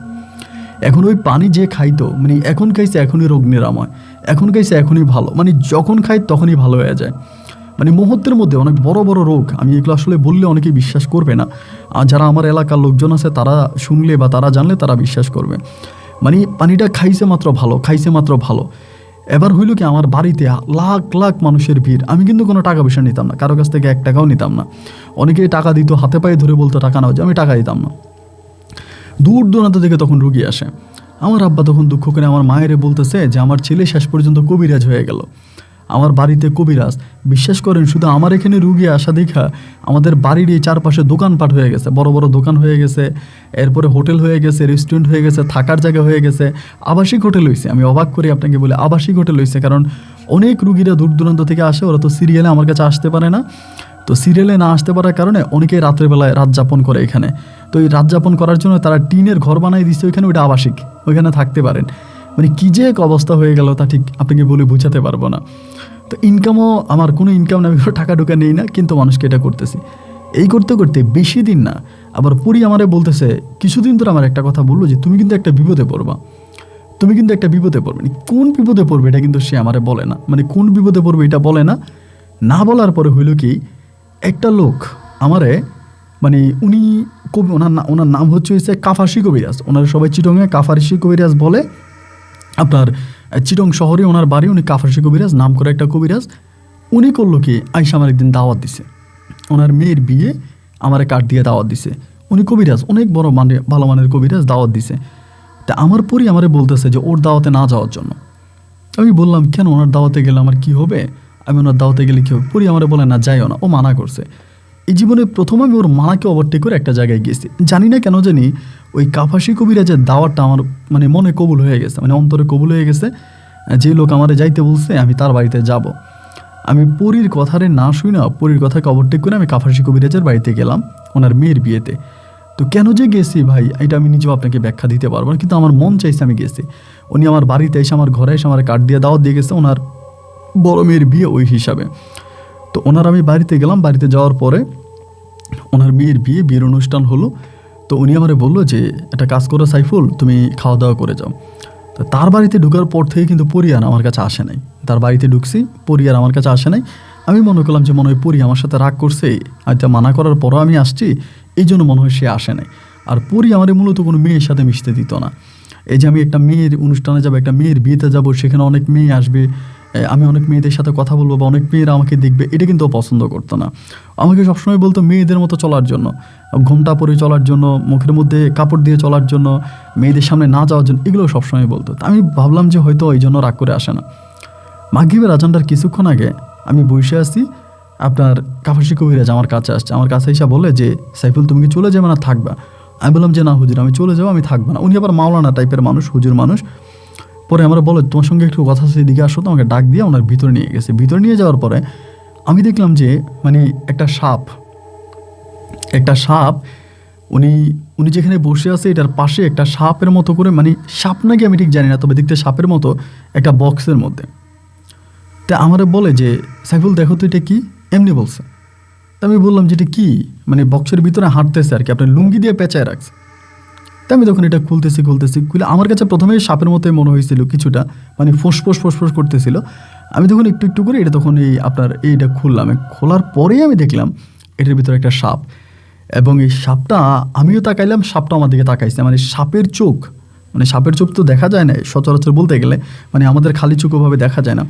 এখন ওই পানি যে খাইতো, মানে এখন খাইছে এখনই রোগ নিরাময়, এখন খাইছে এখনই ভালো, মানে যখন খাই তখনই ভালো হয়ে যায়, মানে মুহূর্তের মধ্যে অনেক বড় বড় রোগ। আমি এগুলো আসলে বললে অনেকেই বিশ্বাস করবে না, আর যারা আমার এলাকার লোকজন আছে তারা শুনলে বা তারা জানলে তারা বিশ্বাস করবে। মানে পানিটা খাইছে মাত্র ভালো। এবার হইল কি, আমার বাড়িতে লাখ লাখ মানুষের ভিড়। আমি কিন্তু কোনো টাকা পয়সা নিতাম না, কারো কাছ থেকে 1 টাকাও নিতাম না। অনেকেই টাকা দিত, হাতে পায়ে ধরে বলতো টাকা নাও, যে আমি টাকা দিতাম না। দূর দূরান্ত থেকে তখন রুগী আসে। আমার আব্বা তখন দুঃখ করে আমার মায়েরে বলতেছে যে আমার ছেলে শেষ পর্যন্ত কবিরাজ হয়ে গেল, আমার বাড়িতে কবিরাজ। বিশ্বাস করেন, শুধু আমার এখানে রুগী আসা দেখা আমাদের বাড়ির এই চারপাশে দোকানপাট হয়ে গেছে, বড় বড় দোকান হয়ে গেছে, এরপরে হোটেল হয়ে গেছে, রেস্টুরেন্ট হয়ে গেছে, থাকার জায়গা হয়ে গেছে, আবাসিক হোটেল হয়েছে। আমি অবাক করে আপনাকে বলে, আবাসিক হোটেল হয়েছে, কারণ অনেক রুগীরা দূর দূরান্ত থেকে আসে, ওরা তো সিরিয়ালে আমার কাছে আসতে পারে না। তো সিরিয়ালে না আসতে পারার কারণে অনেকেই রাত্রেবেলায় রাত যাপন করে এখানে। তো এই রাত যাপন করার জন্য তারা টিনের ঘর বানাই দিচ্ছে ওইখানে, ওইটা আবাসিক, ওইখানে থাকতে পারেন। মানে কী যে এক অবস্থা হয়ে গেল তা ঠিক আপনাকে বলে বোঝাতে পারবো না। তো ইনকামও আমার কোনো ইনকাম না, আমি টাকা ঢুকা নেই না, কিন্তু মানুষকে এটা করতেছি। এই করতে করতে বেশি দিন না, আবার পুরি আমারে বলতেছে, কিছুদিন ধরে আমার একটা কথা বললো যে তুমি কিন্তু একটা বিপদে পড়বে। কোন বিপদে পড়বে এটা কিন্তু সে আমারে বলে না, মানে কোন বিপদে পড়বে এটা বলে না। না বলার পরে হইল কি, একটা লোক আমারে, মানে উনি ওনার নাম হচ্ছে কাফারশি কবিরাজ। ওনারা সবাই চিটংয়ে কাফারশি কবিরাজ বলে। আপনার চিটং শহরে ওনার বাড়ি, উনি কাফারশি কবিরাজ নাম করে একটা কবিরাজ। উনি করলো কি, আইসা আমার একদিন দাওয়াত দিছে, ওনার মেয়ের বিয়ে আমার কার্ড দিয়ে দাওয়াত দিছে। উনি কবিরাজ, অনেক বড় ভালো মানের কবিরাজ, দাওয়াত দিছে। তা আমার পরি আমারে বলতেছে যে ওর দাওয়াতে না যাওয়ার জন্য। আমি বললাম কেন, ওনার দাওয়াতে গেলে আমার কি হবে? আমি ওনার দাওয়াতে গেলে কী হবে? পরি আমারে বলে না যাইও না, ও মানা করছে। এই জীবনে প্রথম আমি ওর মাকে ওভারটেক করে একটা জায়গায় গেছি, জানি না কেন জানি ওই কাপাসি কবিরাজের দাওয়াতটা আমার মানে মনে কবুল হয়ে গেছে, মানে অন্তরে কবুল হয়ে গেছে। যে লোক আমারে যাইতে বলছে আমি তার বাড়িতে যাব। আমি পরীর কথারে না শুই না, পরীর কথাকে ওভারটেক করে আমি কাপাসি কবিরাজের বাড়িতে গেলাম ওনার মেয়ের বিয়েতে। তো কেন যে গেছি ভাই এটা আমি নিজেও আপনাকে ব্যাখ্যা দিতে পারবো না, কিন্তু আমার মন চাইছে আমি গেছি। উনি আমার বাড়িতে এসে আমার ঘরে এসে আমার কার্ড দিয়ে দাওয়াত দিয়ে গেছে ওনার বড় মেয়ের বিয়ে ওই হিসাবে। তো ওনার আমি বাড়িতে গেলাম, বাড়িতে যাওয়ার পরে ওনার মেয়ের বিয়ের অনুষ্ঠান হলো। তো উনি আমারে বললো যে একটা কাজ করো সাইফুল, তুমি খাওয়া দাওয়া করে যাও। তো তার বাড়িতে ঢোকার পর থেকে কিন্তু পরিয়ান আমার কাছে আসে নাই। তার বাড়িতে ঢুকছি, পরিয়ার আমার কাছে আসে নাই। আমি মনে করলাম যে মনে হয় পরি আমার সাথে রাগ করছে, হয়তো মানা করার পরও আমি আসছি, এই জন্য মনে হয় সে আসে নাই। আর পরি আমার মূলত কোনো মেয়ের সাথে মিশতে দিত না। এই যে আমি একটা মেয়ের অনুষ্ঠানে যাবো, একটা মেয়ের বিয়েতে যাব, সেখানে অনেক মেয়ে আসবে, আমি অনেক মেয়েদের সাথে কথা বলবো বা অনেক মেয়েরা আমাকে দেখবে, এটা কিন্তু ও পছন্দ করতো না। আমাকে সবসময় বলতো মেয়েদের মতো চলার জন্য, ঘোমটা পরে চলার জন্য, মুখের মধ্যে কাপড় দিয়ে চলার জন্য, মেয়েদের সামনে না যাওয়ার জন্য, এগুলো সবসময় বলতো। আমি ভাবলাম যে হয়তো এই জন্য রাগ করে আসে না। মাগরিবের আজানটার কিছুক্ষণ আগে আমি বসে আছি, আপনার কাপাসি কবিরাজ আমার কাছে আসছে। আমার কাছে এসে বলে যে সাইফুল তুমি কি চলে যাবে না থাকবা? আমি বললাম যে না হুজুর আমি চলে যাবো, আমি থাকবো না। উনি আবার মাওলানা টাইপের মানুষ, হুজুর মানুষ। পরে আমরা বলে তোমার সঙ্গে একটু কথা আছে, দিকে আসো। তো আমাকে ডাক দিয়ে ওনার ভিতরে নিয়ে গেছে। ভিতরে নিয়ে যাওয়ার পরে আমি দেখলাম যে মানে একটা সাপ উনি উনি যেখানে বসে আছে এটার পাশে একটা সাপের মতো করে, মানে সাপ নাকি আমি ঠিক জানি না, তবে দেখতে সাপের মতো একটা বক্সের মধ্যে। তা আমারে বলে যে সাইফুল দেখো তো এটা কি, এমনি বলছে। তা আমি বললাম যে এটা কী, মানে বক্সের ভিতরে হাঁটতেছে আর কি, আপনার লুঙ্গি দিয়ে পেঁচায় রাখছে। তা আমি তখন এটা খুলতেছি খুলে আমার কাছে প্রথমে সাপের মতোই মনে হয়েছিল কিছুটা, মানে ফোঁস করতেছিল। আমি তখন একটু একটু করে এটা তখন এইটা খুললাম। খোলার পরেই আমি দেখলাম এটার ভিতরে একটা সাপ, এবং এই সাপটা আমিও তাকাইলাম, সাপটা আমার দিকে তাকাইছে। মানে সাপের চোখ তো দেখা যায় না সচরাচর বলতে গেলে, মানে আমাদের খালি চোখ ওভাবে দেখা যায় না।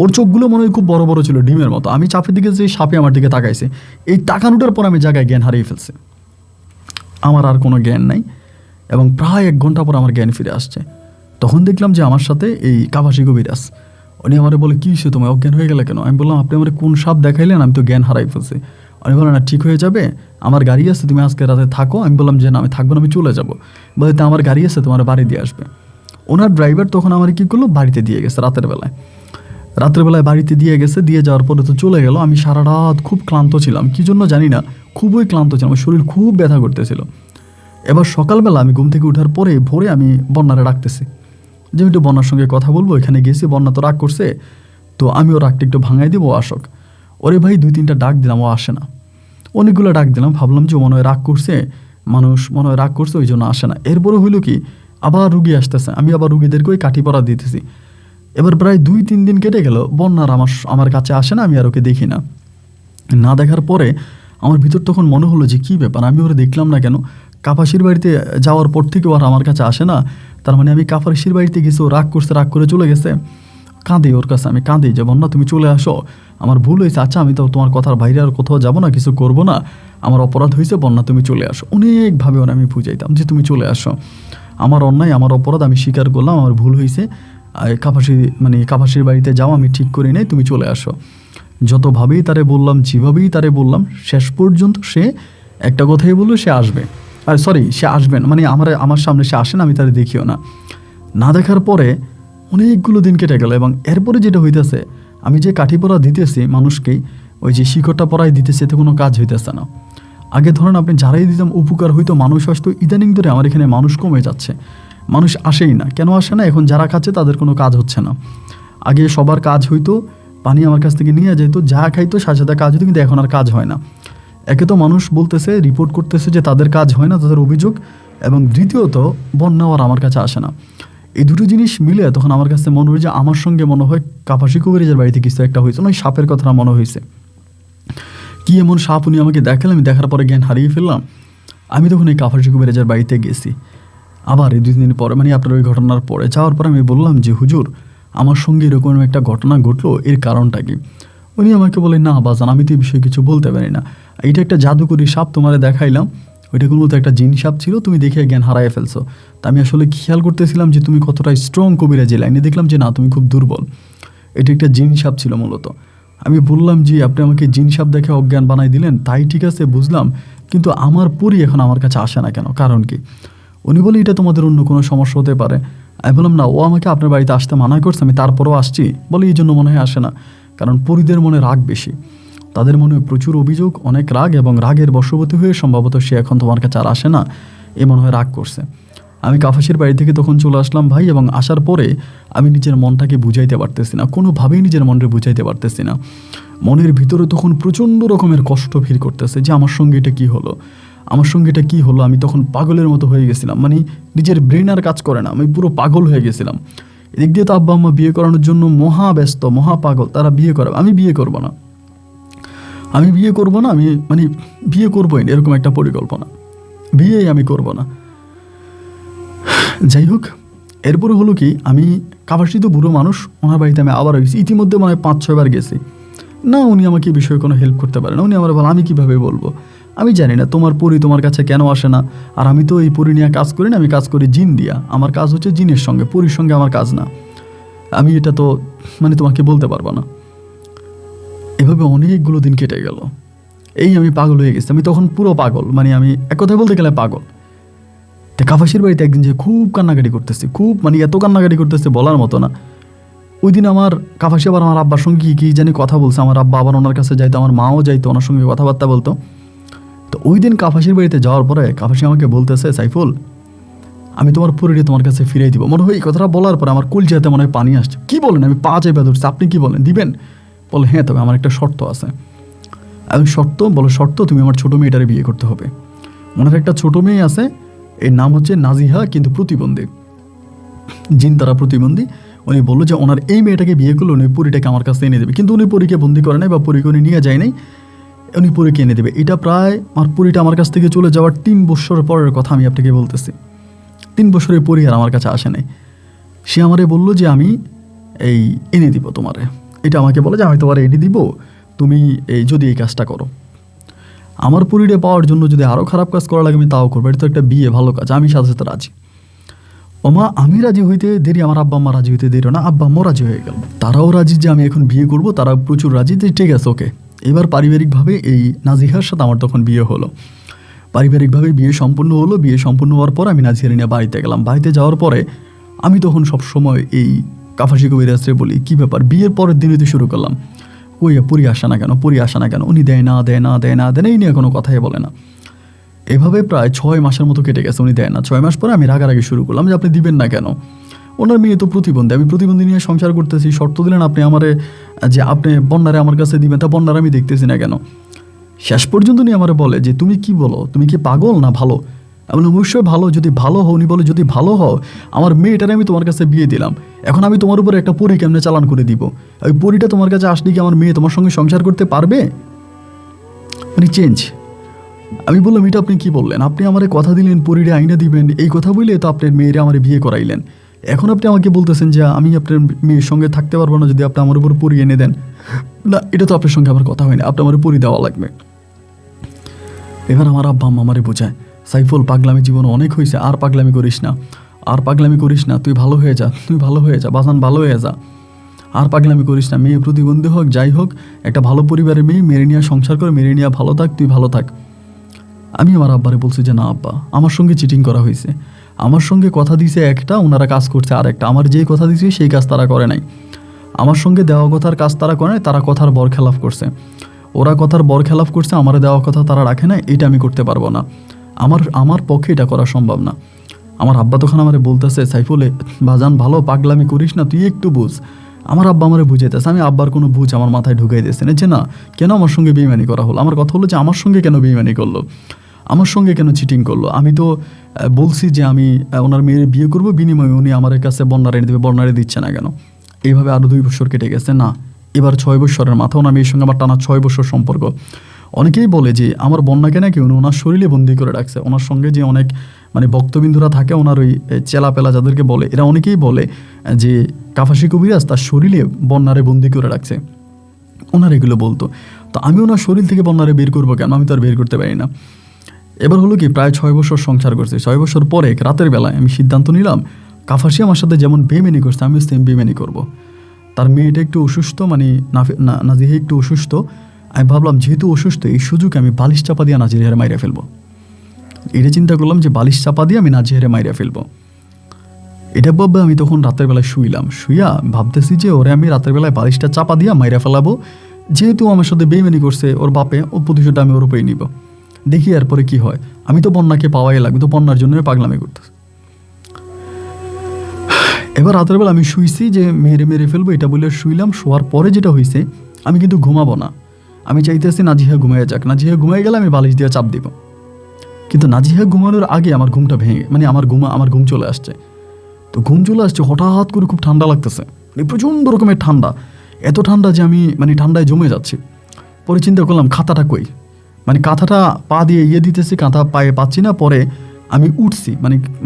ওর চোখগুলো মনে হয় খুব বড় বড় ছিল, ডিমের মতো। আমি চাপের দিকে যে সাপে আমার দিকে তাকাইছে, এই তাকানোটার পর আমি জায়গায় জ্ঞান হারিয়ে ফেলছি। আমার আর কোনো জ্ঞান নাই, এবং প্রায় 1 ঘন্টা পর আমার জ্ঞান ফিরে আসছে। তখন দেখলাম যে আমার সাথে এই কাপাসি কবিরাজ, উনি আমারে বলে কী সে তোমায় অজ্ঞান হয়ে গেলে কেন? আমি বললাম আপনি আমার কোন সাপ দেখাইলেন, আমি তো জ্ঞান হারাই ফেলছি। উনি বলেন না ঠিক হয়ে যাবে, আমার গাড়ি আছে, তুমি আজকে রাতে থাকো। আমি বললাম যে না আমি থাকবো না, আমি চলে যাবো। বলে তা আমার গাড়ি আছে, তোমার বাড়ি দিয়ে আসবে। ওনার ড্রাইভার তখন আমার কী করলো, বাড়িতে দিয়ে গেছে রাত্রেবেলায় বাড়িতে দিয়ে গেছে। দিয়ে যাওয়ার পরে তো চলে গেল। আমি সারা রাত খুব ক্লান্ত ছিলাম, কী জন্য জানি না, খুবই ক্লান্ত ছিলাম, আমার শরীর খুব ব্যথা করতেছিল। এবার সকালবেলা আমি ঘুম থেকে ওঠার পরে ভোরে আমি বন্যারে ডাকতেছি যে একটু বন্যার সঙ্গে কথা বলবো, এখানে গেছি, বন্যা তো রাগ করছে, তো আমি ওর রাগটা একটু ভাঙাই দেবো, ও আসক। ওরে ভাই 2-3টা ডাক দিলাম, ও আসে না। অনেকগুলো ডাক দিলাম, ভাবলাম যে মনে হয় রাগ করছে, মানুষ মনে হয় রাগ করছে, ওই জন্য আসে না। এরপরে হইলো কি, আবার রুগী আসতেছে, আমি আবার রুগীদেরকে ওই কাঠি পরা দিতেছি। এবার প্রায় 2-3 দিন কেটে গেল, বন্যার আমার কাছে আসে না, আমি আর ওকে দেখি না। না দেখার পরে আমার ভিতর তখন মনে হলো যে কী ব্যাপার, আমি ওরা দেখলাম না কেন? কাপাসির বাড়িতে যাওয়ার পর থেকে আর আমার কাছে আসে না, তার মানে আমি কাপাসির বাড়িতে গেছি, ও রাগ করছে, রাগ করে চলে গেছে। কাঁদে ওর কাছে, আমি কাঁদে যে বন্যা তুমি চলে আসো, আমার ভুল হয়েছে, আচ্ছা আমি তো তোমার কথার বাইরে আর কোথাও যাবো না, কিছু করবো না, আমার অপরাধ হয়েছে, বন্যা তুমি চলে আসো। অনেকভাবে ওরা আমি বুঝাইতাম যে তুমি চলে আসো, আমার অন্যায়, আমার অপরাধ, আমি স্বীকার করলাম, আমার ভুল হয়েছে, কাপাসির বাড়িতে যাও, আমি ঠিক করি নাই, তুমি চলে আসো। যতভাবেই তারে বললাম, যেভাবেই তারে বললাম, শেষ পর্যন্ত সে একটা কথাই বললো, সে আসবে। সে আসবেন, মানে আমার সামনে সে আসেন, আমি তারে দেখিও না। না দেখার পরে অনেকগুলো দিন কেটে গেল, এবং এরপরে যেটা হইতেছে, আমি যে কাঠি পরা দিতেছি মানুষকেই, ওই যে শিকড়টা পরাই দিতেছি, এতে কোনো কাজ হইতেছে না। আগে ধরেন আপনি যারাই দিতাম উপকার হইতো, মানুষ আসতো। ইদানিং ধরে আমার এখানে মানুষ কমে যাচ্ছে, মানুষ আসেই না। কেন আসে না? এখন যারা খাচ্ছে তাদের কোনো কাজ হচ্ছে না। আগে সবার কাজ হইতো, পানি আমার কাছ থেকে নিয়ে যেত, যা খাইতো সাথে সাথে কাজ হতো, কিন্তু এখন আর কাজ হয় না। একে তো মানুষ বলতেছে, রিপোর্ট করতেছে যে তাদের কাজ হয় না, তাদের অভিযোগ, এবং দ্বিতীয়ত বন্যা আর আমার কাছে আসে না। এই দুটো জিনিস মিলে তখন আমার কাছে মনে হয় যে আমার সঙ্গে মনে হয় কাপাসি কবিরাজের বাড়িতে কিছু একটা হয়েছে, নয় সাপের কথাটা মনে হয়েছে। কি এমন সাপ উনি আমাকে দেখালেন, আমি দেখার পরে জ্ঞান হারিয়ে ফেললাম। আমি তখন এই কাপাসি কবিরাজের বাড়িতে গেছি আবার এই 2 দিন পরে, মানে আপনার ওই ঘটনার পরে। যাওয়ার পরে আমি বললাম যে হুজুর আমার সঙ্গে এরকম একটা ঘটনা ঘটলো, এর কারণটা কি? উনি আমাকে বলে না বাজান, আমি তো এই বিষয়ে কিছু বলতে পারি না, এইটা একটা জাদুকরি সাপ তোমারে দেখাইলাম, ওইটা কোনো মতো একটা জিন সাপ ছিল, তুমি দেখে জ্ঞান হারায় ফেলছো। তা আমি আসলে খেয়াল করতেছিলাম যে তুমি কতটা স্ট্রং কবিরাজি লাইনে, দেখলাম যে না তুমি খুব দুর্বল, এটা একটা জিন সাপ ছিল মূলত। আমি বললাম যে আপনি আমাকে জিন সাপ দেখে অজ্ঞান বানাই দিলেন, তাই ঠিক আছে বুঝলাম, কিন্তু আমার পরি এখন আমার কাছে আসে না কেন, কারণ কি? উনি বলে এটা তোমাদের অন্য কোনো সমস্যা হতে পারে। আমি বললাম না, ও আমাকে আপনার বাড়িতে আসতে মানা করছে, আমি তারপরেও আসছি। বলে এই জন্য মনে হয় আসে না, কারণ পরিদের মনে রাগ বেশি, তাদের মনে প্রচুর অভিযোগ, অনেক রাগ, এবং রাগের বশবর্তী হয়ে সম্ভবত সে এখন তোমার কাছে আর আসে না, এ মনে হয় রাগ করছে। আমি কাফাসির বাড়ি থেকে তখন চলে আসলাম ভাই, এবং আসার পরে আমি নিজের মনটাকে বুঝাইতে পারতেছি না, কোনোভাবেই নিজের মনকে বুঝাইতে পারতেছি না। মনের ভিতরে তখন প্রচণ্ড রকমের কষ্ট ফিল করতেছে যে আমার সঙ্গে এটা কী হলো, আমার সঙ্গে এটা কী হলো। আমি তখন পাগলের মতো হয়ে গেছিলাম, মানে নিজের ব্রেন আর কাজ করে না, আমি পুরো পাগল হয়ে গেছিলাম। এদিক দিয়ে তো আব্বা আম্মা বিয়ে করানোর জন্য মহা ব্যস্ত, মহা পাগল, তারা বিয়ে করাবে, আমি বিয়ে করবো না, আমি বিয়ে করবো না, আমি মানে বিয়ে করবোই না, এরকম একটা পরিকল্পনা, বিয়েই আমি করবো না। যাই হোক, এরপরে হলো কি, আমি কাফাসি তো বুড়ো মানুষ, ওনার বাড়িতে আমি আবার গেছি, ইতিমধ্যে মানে 5-6 বার গেছি না, উনি আমাকে এই বিষয়ে কোনো হেল্প করতে পারে না। উনি আমার বলে, আমি কীভাবে বলবো, আমি জানি না তোমার পরি তোমার কাছে কেন আসে না, আর আমি তো এই পরি নিয়ে কাজ করি না, আমি কাজ করি জিন দিয়া, আমার কাজ হচ্ছে জিনের সঙ্গে, পরির সঙ্গে আমার কাজ না, আমি এটা তো মানে তোমাকে বলতে পারবো না। এভাবে অনেকগুলো দিন কেটে গেল, এই আমি পাগল হয়ে গেছি, আমি তখন পুরো পাগল, মানে আমি এক কথায় বলতে গেলে পাগল। তো কাফাসির বাড়িতে একদিন যে খুব কান্নাকাটি করতেছি, খুব মানে এত কান্নাকাটি করতেছে বলার মতো না। ওই দিন আমার কাফাসি আবার আমার আব্বার সঙ্গে কী জানি কথা বলছে, আমার আব্বা আবার ওনার কাছে যাইতো, আমার মাও যাইতো, ওনার সঙ্গে কথাবার্তা বলতো। তো ওই দিন কাফাসির বাড়িতে যাওয়ার পরে কাফাসি আমাকে বলতেছে, সাইফুল আমি তোমার পরিটি তোমার কাছে ফিরিয়ে দিব। মনে হয় এই কথাটা বলার পরে আমার কলজাতে মনে হয় পানি আসছে। কি বলেন? আমি পা চেপে ধরছি, আপনি কি বলেন, দিবেন? বলে হ্যাঁ, তবে আমার একটা শর্ত আছে। আমি শর্ত বলো, শর্ত তুমি আমার ছোটো মেয়েটারে বিয়ে করতে হবে। ওনার একটা ছোটো মেয়ে আছে, এর নাম হচ্ছে নাজিহা, কিন্তু প্রতিবন্ধী, জিন তারা প্রতিবন্ধী। উনি বললো যে ওনার এই মেয়েটাকে বিয়ে করলে উনি পরীটাকে আমার কাছে এনে দেবে, কিন্তু উনি পরীকে বন্দি করে নাই বা পরীকে উনি নিয়ে যায় নাই, উনি পরীকে এনে দেবে। এটা প্রায় আমার পরীটা আমার কাছ থেকে চলে যাওয়ার 3 বছর পরের কথা আমি আপনাকে বলতেছি। 3 বছরের পরী আর আমার কাছে আসে নাই। সে আমারে বললো যে আমি এই এনে দিব তোমারে, এটা আমাকে বলে যে আমি তোমার এনে দিব, তুমি এই যদি এই কাজটা করো। আমার পরীটা পাওয়ার জন্য যদি আরও খারাপ কাজ করা লাগে আমি তাও করবো, এটা তো একটা বিয়ে, ভালো কাজ, আমি সাথে সাথে রাজি। ওমা আমি রাজি হইতে দেরি, আমার আব্বা আম্মা রাজি হইতে দেরি না, আব্বা আম্মাও রাজি হয়ে গেল, তারাও রাজি যে আমি এখন বিয়ে করব, তারা প্রচুর রাজি যে ঠিক আছে ওকে। এবার পারিবারিকভাবে এই নাজিহার সাথে আমার তখন বিয়ে হলো, পারিবারিকভাবে বিয়ে সম্পূর্ণ হলো। বিয়ে সম্পূর্ণ হওয়ার পর আমি নাজিহার নিয়ে বাড়িতে গেলাম। বাড়িতে যাওয়ার পরে আমি তখন সবসময় এই কাফাসি কবিরাজরে বলি, কী ব্যাপার, বিয়ের পরের দিন হইতে শুরু করলাম, ওই পরি আসা না কেন, পরি আসা না কেন, উনি দেয় না দেয় না দেয় না দেয় না, এই নিয়ে কোনো কথাই বলে না। এভাবে প্রায় 6 মাসের মতো কেটে গেছে, উনি দেয় না। 6 মাস পরে আমি রাগারাগি শুরু করলাম যে আপনি দিবেন না কেন, ওনার মেয়ে তো প্রতিবন্ধী, আমি প্রতিবন্ধী নিয়ে সংসার করতেছি, শর্ত দিলেন আপনি আমারে যে আপনি বন্যারে আমার কাছে দিবেন, তা বন্যার আমি দেখতেছি না কেন। শেষ পর্যন্ত উনি আমারে বলে যে তুমি কি বলো, তুমি কি পাগল না ভালো? আমি অবশ্যই ভালো, যদি ভালো হও। উনি বলে যদি ভালো হও, আমার মেয়েটারে আমি তোমার কাছে বিয়ে দিলাম, এখন আমি তোমার উপরে একটা পরী কেমনে চালান করে দিব, ওই পরীটা তোমার কাছে আসলে কি আমার মেয়ে তোমার সঙ্গে সংসার করতে পারবে? মানে চেঞ্জ। আমি বললাম এটা আপনি কি বললেন, আপনি আমারে কথা দিলেন পরীরে আইনা দিবেন, এই কথা বললে তো আপনার মেয়েরে আমার বিয়ে করাইলেন, এখন আপনি আমাকে বলতেছেন যে আমি আপনার মেয়ের সঙ্গে থাকতে পারবো না যদি আপনি আমার উপর পরী এনে দেন। না, এটা তো আপনার সঙ্গে আমার কথা হয় না, আপনি আমার পরী দেওয়া লাগবে। এবার আমার আব্বা আম্মা আমারে বোঝায়, সাইফুল পাগলামি জীবনে অনেক হয়েছে, আর পাগলামি করিস না, আর পাগলামি করিস না, তুই ভালো হয়ে যা, তুই ভালো হয়ে যা বাজান, ভালো হয়ে যা, আর পাগলামি করিস না, মেয়ে প্রতিবন্ধী হোক যাই হোক, একটা ভালো পরিবারের মেয়ে, মেরে নিয়ে সংসার করে, মেরে নিয়ে ভালো থাক, তুই ভালো থাক। আমি আমার আব্বারে বলছি যে না আব্বা, আমার সঙ্গে চিটিং করা হয়েছে, আমার সঙ্গে কথা দিয়েছে একটা, ওনারা কাজ করছে আর একটা, আমার যেই কথা দিয়েছে সেই কাজ তারা করে নাই, আমার সঙ্গে দেওয়া কথার কাজ তারা করে নাই, তারা কথার বরখেলাপ করছে, ওরা কথার বরখেলাপ করছে, আমার দেওয়া কথা তারা রাখে না, এটা আমি করতে পারবো না, আমার পক্ষে এটা করা সম্ভব না। আমার আব্বা তখন আমারে বলতেছে, সাইফুলে বাজান ভালো পাগলামি করিস না, তুই একটু বুঝ। আমার আব্বা আমারে বুঝাইতেছে, আমি আব্বার কোনো বুঝ আমার মাথায় ঢুকাই দিয়েছে না যে না, কেন আমার সঙ্গে বেইমানি করা হলো। আমার কথা হলো যে আমার সঙ্গে কেন বেইমানি করলো, আমার সঙ্গে কেন চিটিং করলো। আমি তো বলছি যে আমি ওনার মেয়ের বিয়ে করবো, বিনিময়ে উনি আমার কাছে বন্যারে এনে দেবে, বন্যারে দিচ্ছে না কেন। এইভাবে আরও 2 বছর কেটে গেছে, না এবার 6 বছরের মাথা, ওনার মেয়ের সঙ্গে আমার টানা 6 বছর সম্পর্ক। অনেকেই বলে যে আমার বন্যাকে নাকি উনি ওনার শরীরে বন্দি করে রাখছে, ওনার সঙ্গে যে অনেক মানে ভক্তবিন্দুরা থাকে, ওনার ওই চেলাপেলা যাদেরকে বলে, এরা অনেকেই বলে যে কাফাসি কবিরাজ তার শরীরে বন্যারে বন্দি করে রাখছে, ওনার এগুলো বলতো। তো আমি ওনার শরীর থেকে বন্যারে বের করবো কেন, আমি তো আর বের করতে পারি না। এবার হলো কি, প্রায় 6 বছর সংসার করছে, 6 বছর পরে রাতের বেলায় আমি সিদ্ধান্ত নিলাম, কাফাসি আমার সাথে যেমন বেইমানি করছে আমিও সেম বেইমানি করবো। তার মেয়েটা একটু অসুস্থ, মানে নাজিহা একটু অসুস্থ। আমি ভাবলাম যেহেতু অসুস্থ, এই সুযোগে আমি বালিশ চাপা দিয়ে নাজিহারে মাইরা ফেলবো। এটা চিন্তা করলাম যে বালিশ চাপা দিয়ে আমি নাজিহারে মাইরা ফেলবো। এটা ভাববে আমি তখন রাতের বেলায় শুইয়া ভাবতেছি যে ওরে আমি রাতের বেলায় বালিশটা চাপা দিয়া মাইরা ফেলাবো। যেহেতু আমার সাথে বেইমানি করছে ওর বাপে, ও প্রতিশোধটা আমি ওর উপরেই নিব। দেখি এরপরে কি হয়। আমি তো বন্যাকে পাওয়াই লাগবে, তো বন্যার জন্য পাগলামি করতেছি। এবার রাতের বেলা আমি শুইছি যে মেরে ফেলবো, এটা বলে শুইলাম। শোয়ার পরে যেটা হয়েছে, আমি কিন্তু ঘুমাবো না, আমি চাইতেছি নাজিহা ঘুমাইয়া যাক। নাজিহা ঘুমাই গেলে আমি বালিশ দিয়ে চাপ দিব। কিন্তু নাজিহা ঘুমানোর আগে আমার ঘুমটা ভেঙে, মানে আমার ঘুম চলে আসছে। তো ঘুম চলে আসছে, হঠাৎ করে খুব ঠান্ডা লাগতেছে, মানে প্রচণ্ড রকমের ঠান্ডা। এত ঠান্ডা যে আমি মানে ঠান্ডায় জমে যাচ্ছি। পরে চিন্তা করলাম খাতাটা কই, মানে কাঁথাটা পা দিয়ে দিতেছি, কাঁথা পায়ে পাচ্ছি না। পরে আমি উঠছি,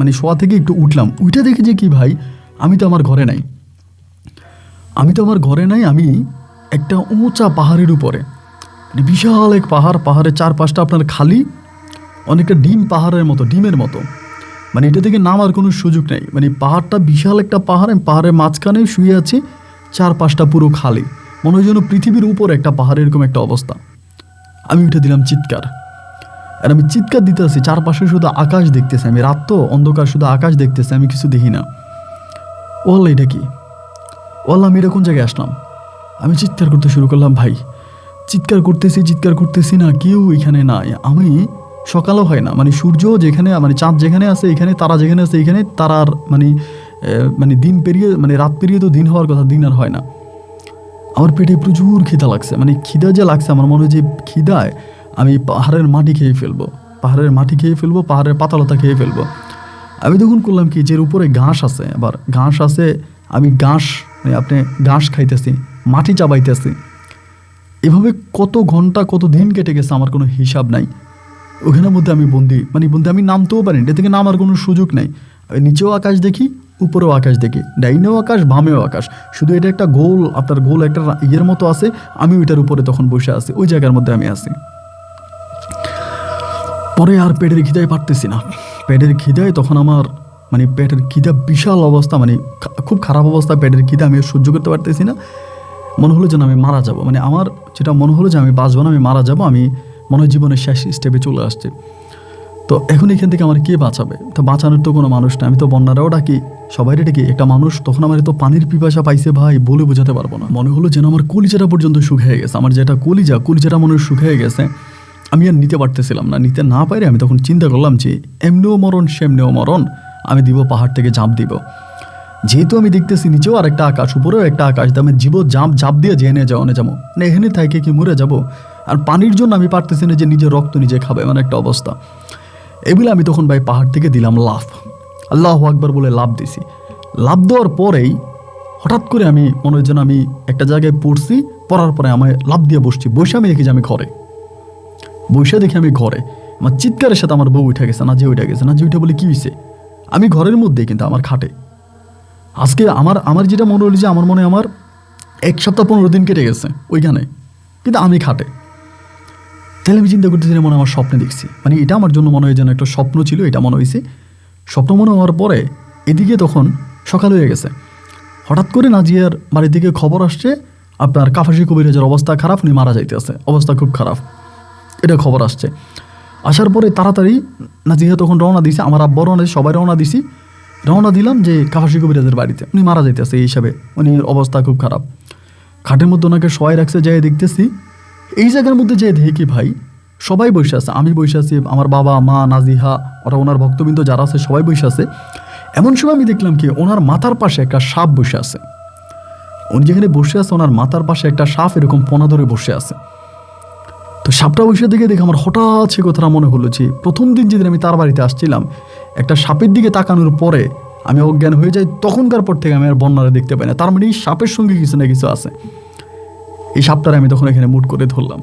মানে শোয়া থেকে একটু উঠলাম, উঠে দেখি যে কি ভাই, আমি তো আমার ঘরে নাই। আমি একটা উঁচা পাহাড়ের উপরে, মানে বিশাল এক পাহাড়ের চারপাশটা আপনার খালি, অনেকটা ডিমের মতো। মানে এটা থেকে নামার কোনো সুযোগ নেই। মানে পাহাড়টা বিশাল একটা পাহাড়, আমি পাহাড়ের মাঝখানে শুয়ে আছি, চারপাশটা পুরো খালি, মনে হয় যেন পৃথিবীর উপর একটা পাহাড়, এরকম একটা অবস্থা। আমি উঠে দিলাম চিৎকার, আর আমি চিৎকার দিতে আছি, চারপাশে শুধু আকাশ দেখতেছি আমি, রাত তো অন্ধকার, শুধু আকাশ দেখতেছি, আমি কিছু দেখি না। ওয়াল্লাহ এটা কি, ওয়াল্লাহ আমি এটা কোন জায়গায় আসলাম। আমি চিৎকার করতে শুরু করলাম, ভাই চিৎকার করতেছি না, কেউ এখানে নাই। আমি সকালও হয় না, মানে সূর্য যেখানে, মানে চাঁদ যেখানে আছে এখানে, তারা যেখানে আছে এখানে, তারার মানে দিন পেরিয়ে, মানে রাত পেরিয়ে তো দিন হওয়ার কথা, দিন আর হয় না। আমার পেটে প্রচুর খিদা লাগছে, মানে খিদা যে লাগছে, আমার মনে হয় যে খিদায় আমি পাহাড়ের মাটি খেয়ে ফেলবো, পাহাড়ের পাতালতা খেয়ে ফেলবো। আমি তখন করলাম কি, যে উপরে ঘাস আছে, আবার ঘাস আছে, আমি মানে আপনি ঘাস খাইতেছি, মাটি চাবাইতেছি। এভাবে কত ঘন্টা কত দিন কেটে গেছে, আমার কোনো হিসাব নাই। ওখানের মধ্যে আমি বন্দি, আমি নামতেও পারি, এটা থেকে নামার কোনো সুযোগ নাই। আমি নিচেও আকাশ দেখি, উপরেও আকাশ দেখি, ডাইনেও আকাশ, বামেও আকাশ, শুধু এটা একটা গোল একটা ইয়ের মতো আছে, আমি ওইটার উপরে তখন বসে আছি, ওই জায়গার মধ্যে আমি আছি। পরে আর পেটের খিদায় পারতেছি না, পেটের খিদায় তখন আমার, মানে পেটের খিদা বিশাল অবস্থা, মানে খুব খারাপ অবস্থা পেটের খিদা, আমি সহ্য করতে পারতেছি না। মনে হলো যেন আমি মারা যাব, মানে আমার যেটা মনে হলো যে আমি বাঁচবো না, আমি মারা যাব, আমি মনে হয় জীবনের শেষ স্টেপে চলে আসছে। তো এখন এখান থেকে আমার কে বাঁচাবে? তো বাঁচানোর তো কোনো মানুষ না, আমি তো বন্যারাও ডাকি, সবাই ডাকি, একটা মানুষ। তখন আমার এত পানির পিপাসা পাইছে ভাই, বলে বোঝাতে পারবো না। মনে হলো যেন আমার কলিজাটা পর্যন্ত শুকিয়ে গেছে, আমার যেটা কলিজাটা মনে শুকিয়ে গেছে। আমি আর নিতে পারতেছিলাম না, নিতে না পারে আমি তখন চিন্তা করলাম যে এমনিও মরণ সেমনিও মরণ, আমি দিব, পাহাড় থেকে ঝাঁপ দিব। যেহেতু আমি দেখতেছি নিচেও আর একটা আকাশ, উপরেও একটা আকাশ, আমি ঝাঁপ দিয়ে জেনে যাবো না, এখানে থাকে কি মরে যাব। আর পানির জন্য আমি পারতেছি না যে নিজের রক্ত নিজে খাবে, এমন একটা অবস্থা। এগুলো আমি তখন ভাই পাহাড় থেকে দিলাম লাফ, আল্লাহু আকবার বলে লাফ দিছি। লাফ দেওয়ার পরেই হঠাৎ করে আমি মনে হয় যেন আমি একটা জায়গায় পড়ছি, পড়ার পরে আমি লাফ দিয়ে বসে আমি দেখি যে আমি ঘরে আমার চিৎকারের সাথে আমার বউ উঠে গেছে, না যে উঠে বলে কি হয়েছে, আমি ঘরের মধ্যে, কিন্তু আমার খাটে। আজকে আমার যেটা মনে হলো যে আমার মনে হয় আমার 1 সপ্তাহ 15 দিন কেটে গেছে ওইখানে, কিন্তু আমি খাটে। তাহলে আমি চিন্তা করতেছি, মনে আমার স্বপ্নে দেখছি, মানে এটা আমার জন্য মনে হয় যেন একটা স্বপ্ন ছিল, এটা মনে হয়েছে স্বপ্ন। মনে হওয়ার পরে এদিকে তখন সকাল হয়ে গেছে, হঠাৎ করে নাজিয়ার বাড়ি থেকে খবর আসছে, আপনার কাফাসি কবিরাজের অবস্থা খারাপ, উনি মারা যাইতেছে, অবস্থা খুব খারাপ, এটা খবর আসছে। আসার পরে তাড়াতাড়ি নাজিয়া তখন রওনা দিছে, আমার আব্বা রওনা দিছে, সবাই রওনা দিলাম যে কাফাসি কবিরাজের বাড়িতে, উনি মারা যাইতেছে, এই হিসাবে উনি অবস্থা খুব খারাপ। খাটের মধ্যে ওনাকে শোয়াই রাখছে, যাই দেখতেছি এই জায়গার মধ্যে যে দেখি ভাই সবাই বসে আছে, আমি বসে আছি, আমার বাবা মা নাজিহা, ওরা ওনার ভক্তবৃন্দ যারা আছে সবাই বসে আছে। এমন সময় আমি দেখলাম কি, ওনার মাথার পাশে একটা সাপ বসে আছে। উনি যেখানে বসে আছে, ওনার মাথার পাশে একটা সাপ এরকম পোনা ধরে বসে আছে। তো সাপটা বসে দেখে আমার হঠাৎ সে কথাটা মনে হলো যে প্রথম দিন যেদিন আমি তার বাড়িতে আসছিলাম, একটা সাপের দিকে তাকানোর পরে আমি অজ্ঞান হয়ে যাই, তখনকার পর থেকে আমি আর বন্যারে দেখতে পাই না। তার মানে এই সাপের সঙ্গে কিছু না কিছু আছে। এই সাপটারে আমি তখন এখানে মুট করে ধরলাম,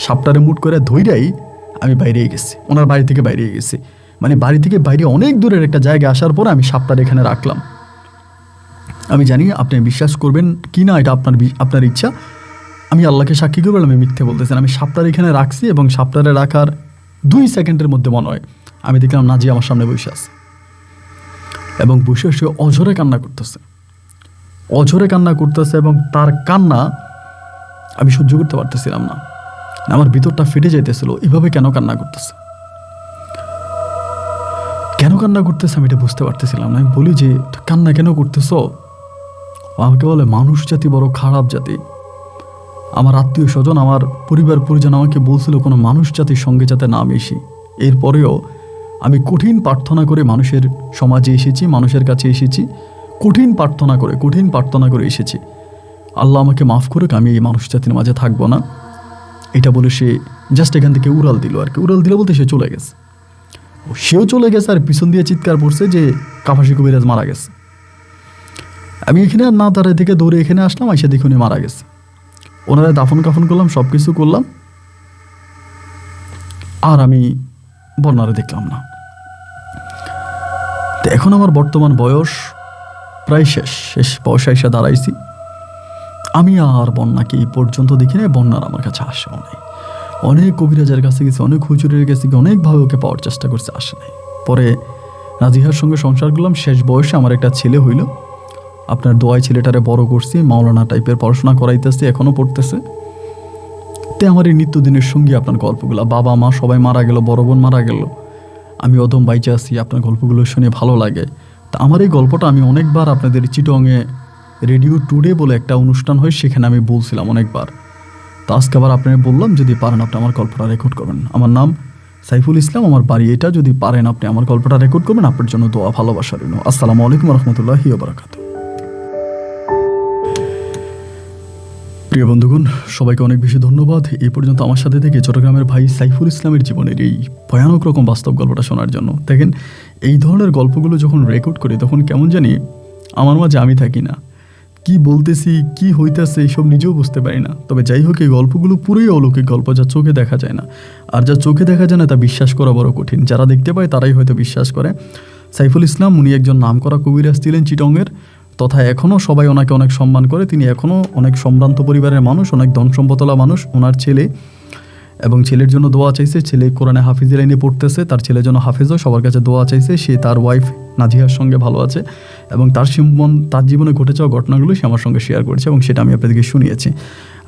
সাপটারে মুট করে ধইরাই আমি বাইরে গেছি, ওনার বাড়ি থেকে বাইরে গেছি, মানে বাড়ি থেকে বাইরে অনেক দূরের একটা জায়গায় আসার পর আমি সাপটার এখানে রাখলাম। আমি জানি আপনি বিশ্বাস করবেন কি না, এটা আপনার ইচ্ছা। আমি আল্লাহকে সাক্ষী করবো, আমি মিথ্যে বলতেছেন। আমি সাপটার এখানে রাখছি এবং সাপটারে রাখার 2 সেকেন্ডের মধ্যে মনে হয় আমি দেখলাম নাজিয়া আমার সামনে বসে আছে এবং বসে অঝরে কান্না করতেছে। অঝরে কান্না করতেছে এবং তার কান্না আমি সহ্য করতে পারতেছিলাম না। আমার ভিতরটা ফেটে যাইতেছিল, এভাবে কেন কান্না করতেছে, কেন কান্না করতেছে আমি এটা বুঝতে পারতেছিলাম না। আমি বলি যে কান্না কেন করতেছ? আমাকে বলে মানুষ জাতি বড় খারাপ জাতি। আমার আত্মীয় স্বজন, আমার পরিবার পরিজন আমাকে বলছিল কোনো মানুষ জাতির সঙ্গে যাতে না মিশি। এরপরেও আমি কঠিন প্রার্থনা করে মানুষের সমাজে এসেছি, মানুষের কাছে এসেছি, কঠিন প্রার্থনা করে এসেছি, আল্লাহ আমাকে মাফ করুক, আমি এই মানুষ জাতির মাঝে থাকবো না। এটা বলে সে জাস্ট এখান থেকে উড়াল দিল আর কি। উড়াল দিল বলতে সে চলে গেছে। সেও চলে গেছে আর পিছন দিয়ে চিৎকার পড়ছে যে কাপাসি কবিরাজ মারা গেছে। আমি এখানে আর না দাঁড়ায় থেকে দৌড়ে এখানে আসলাম, এসে দেখি উনি মারা গেছে। ওনারা দাফন কাফন করলাম, সব কিছু করলাম, আর আমি বন্যারে দেখলাম না। তো এখন আমার বর্তমান বয়স প্রায় শেষ বয়সে এসে দাঁড়াইছি। আমি আর বন্যাকে এই পর্যন্ত দেখি নাই, বন্যার আমার কাছে আসেও নাই। অনেক কবিরাজের কাছে গেছি, অনেক হুজুরের কাছে গিয়ে অনেকভাবে ওকে পাওয়ার চেষ্টা করছে, আসে নাই। পরে নাজিহার সঙ্গে সংসার করলাম, শেষ বয়সে আমার একটা ছেলে হইল। আপনার দোয়ায় ছেলেটারে বড় করছি, মাওলানা টাইপের পড়াশোনা করাইতেছে, এখনও পড়তেছে। তে আমার এই নিত্যদিনের সঙ্গী আপনার গল্পগুলো, বাবা মা সবাই মারা গেল, বড় বোন মারা গেল, আমি অদম বাইচে আছি, আপনার গল্পগুলো শুনে ভালো লাগে। তা আমার এই গল্পটা আমি অনেকবার আপনাদের চিটংয়ে রেডিও টুডে বলে একটা অনুষ্ঠান হয়, সেখানে আমি বলছিলাম অনেকবার। তো আজকে আবার আপনাকে বললাম, যদি পারেন আপনি আমার গল্পটা রেকর্ড করবেন। আমার নাম সাইফুল ইসলাম, আমার বাড়ি এটা। যদি পারেন আপনি আমার গল্পটা রেকর্ড করবেন, আপনার জন্য দোয়া ভালোবাসা রইল। আসসালামু আলাইকুম রহমতুল্লাহি ওয়া বারাকাতুহু। প্রিয় বন্ধুগণ, সবাইকে অনেক বেশি ধন্যবাদ এই পর্যন্ত আমার সাথে থেকে চট্টগ্রামের ভাই সাইফুল ইসলামের জীবনের এই ভয়ানক রকম বাস্তব গল্পটা শোনার জন্য। দেখেন, এই ধরনের গল্পগুলো যখন রেকর্ড করি তখন কেমন জানি আমার মাঝে আমি থাকি না, কি বলতেছি কি হইতেছে এইসব নিজেও বুঝতে পারি না। তবে যাই হোক, এই গল্পগুলো পুরোই অলৌকিক গল্প, যা চোখে দেখা যায় না। আর যা চোখে দেখা যায় না তা বিশ্বাস করা বড় কঠিন। যারা দেখতে পায় তারাই হয়তো বিশ্বাস করে। সাইফুল ইসলাম উনি একজন নামকরা কবিরাজ ছিলেন চিটংয়ের, তথা এখনও সবাই ওনাকে অনেক সম্মান করে। তিনি এখনও অনেক সম্ভ্রান্ত পরিবারের মানুষ, অনেক ধন সম্পদওয়ালা মানুষ। ওনার ছেলে এবং ছেলের জন্য দোয়া চাইছে, ছেলে কোরআনে হাফিজের লাইনে পড়তেছে, তার ছেলের জন্য হাফিজ হয়, সবার কাছে দোয়া চাইছে। সে তার ওয়াইফ নাজিহার সঙ্গে ভালো আছে এবং তার জীবনে ঘটে যাওয়া ঘটনাগুলো সে আমার সঙ্গে শেয়ার করেছে এবং সেটা আমি আপনাদেরকে শুনিয়েছি।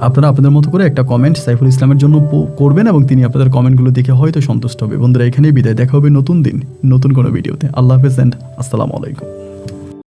আপনারা আপনাদের মতো করে একটা কমেন্ট সাইফুল ইসলামের জন্য করবেন এবং তিনি আপনাদের কমেন্টগুলো দেখে হয়তো সন্তুষ্ট হবে। বন্ধুরা, এখানেই বিদায়, দেখা হবে নতুন দিন নতুন কোনো ভিডিওতে। আল্লাহ হাফেজ অ্যান্ড আসসালামু আলাইকুম।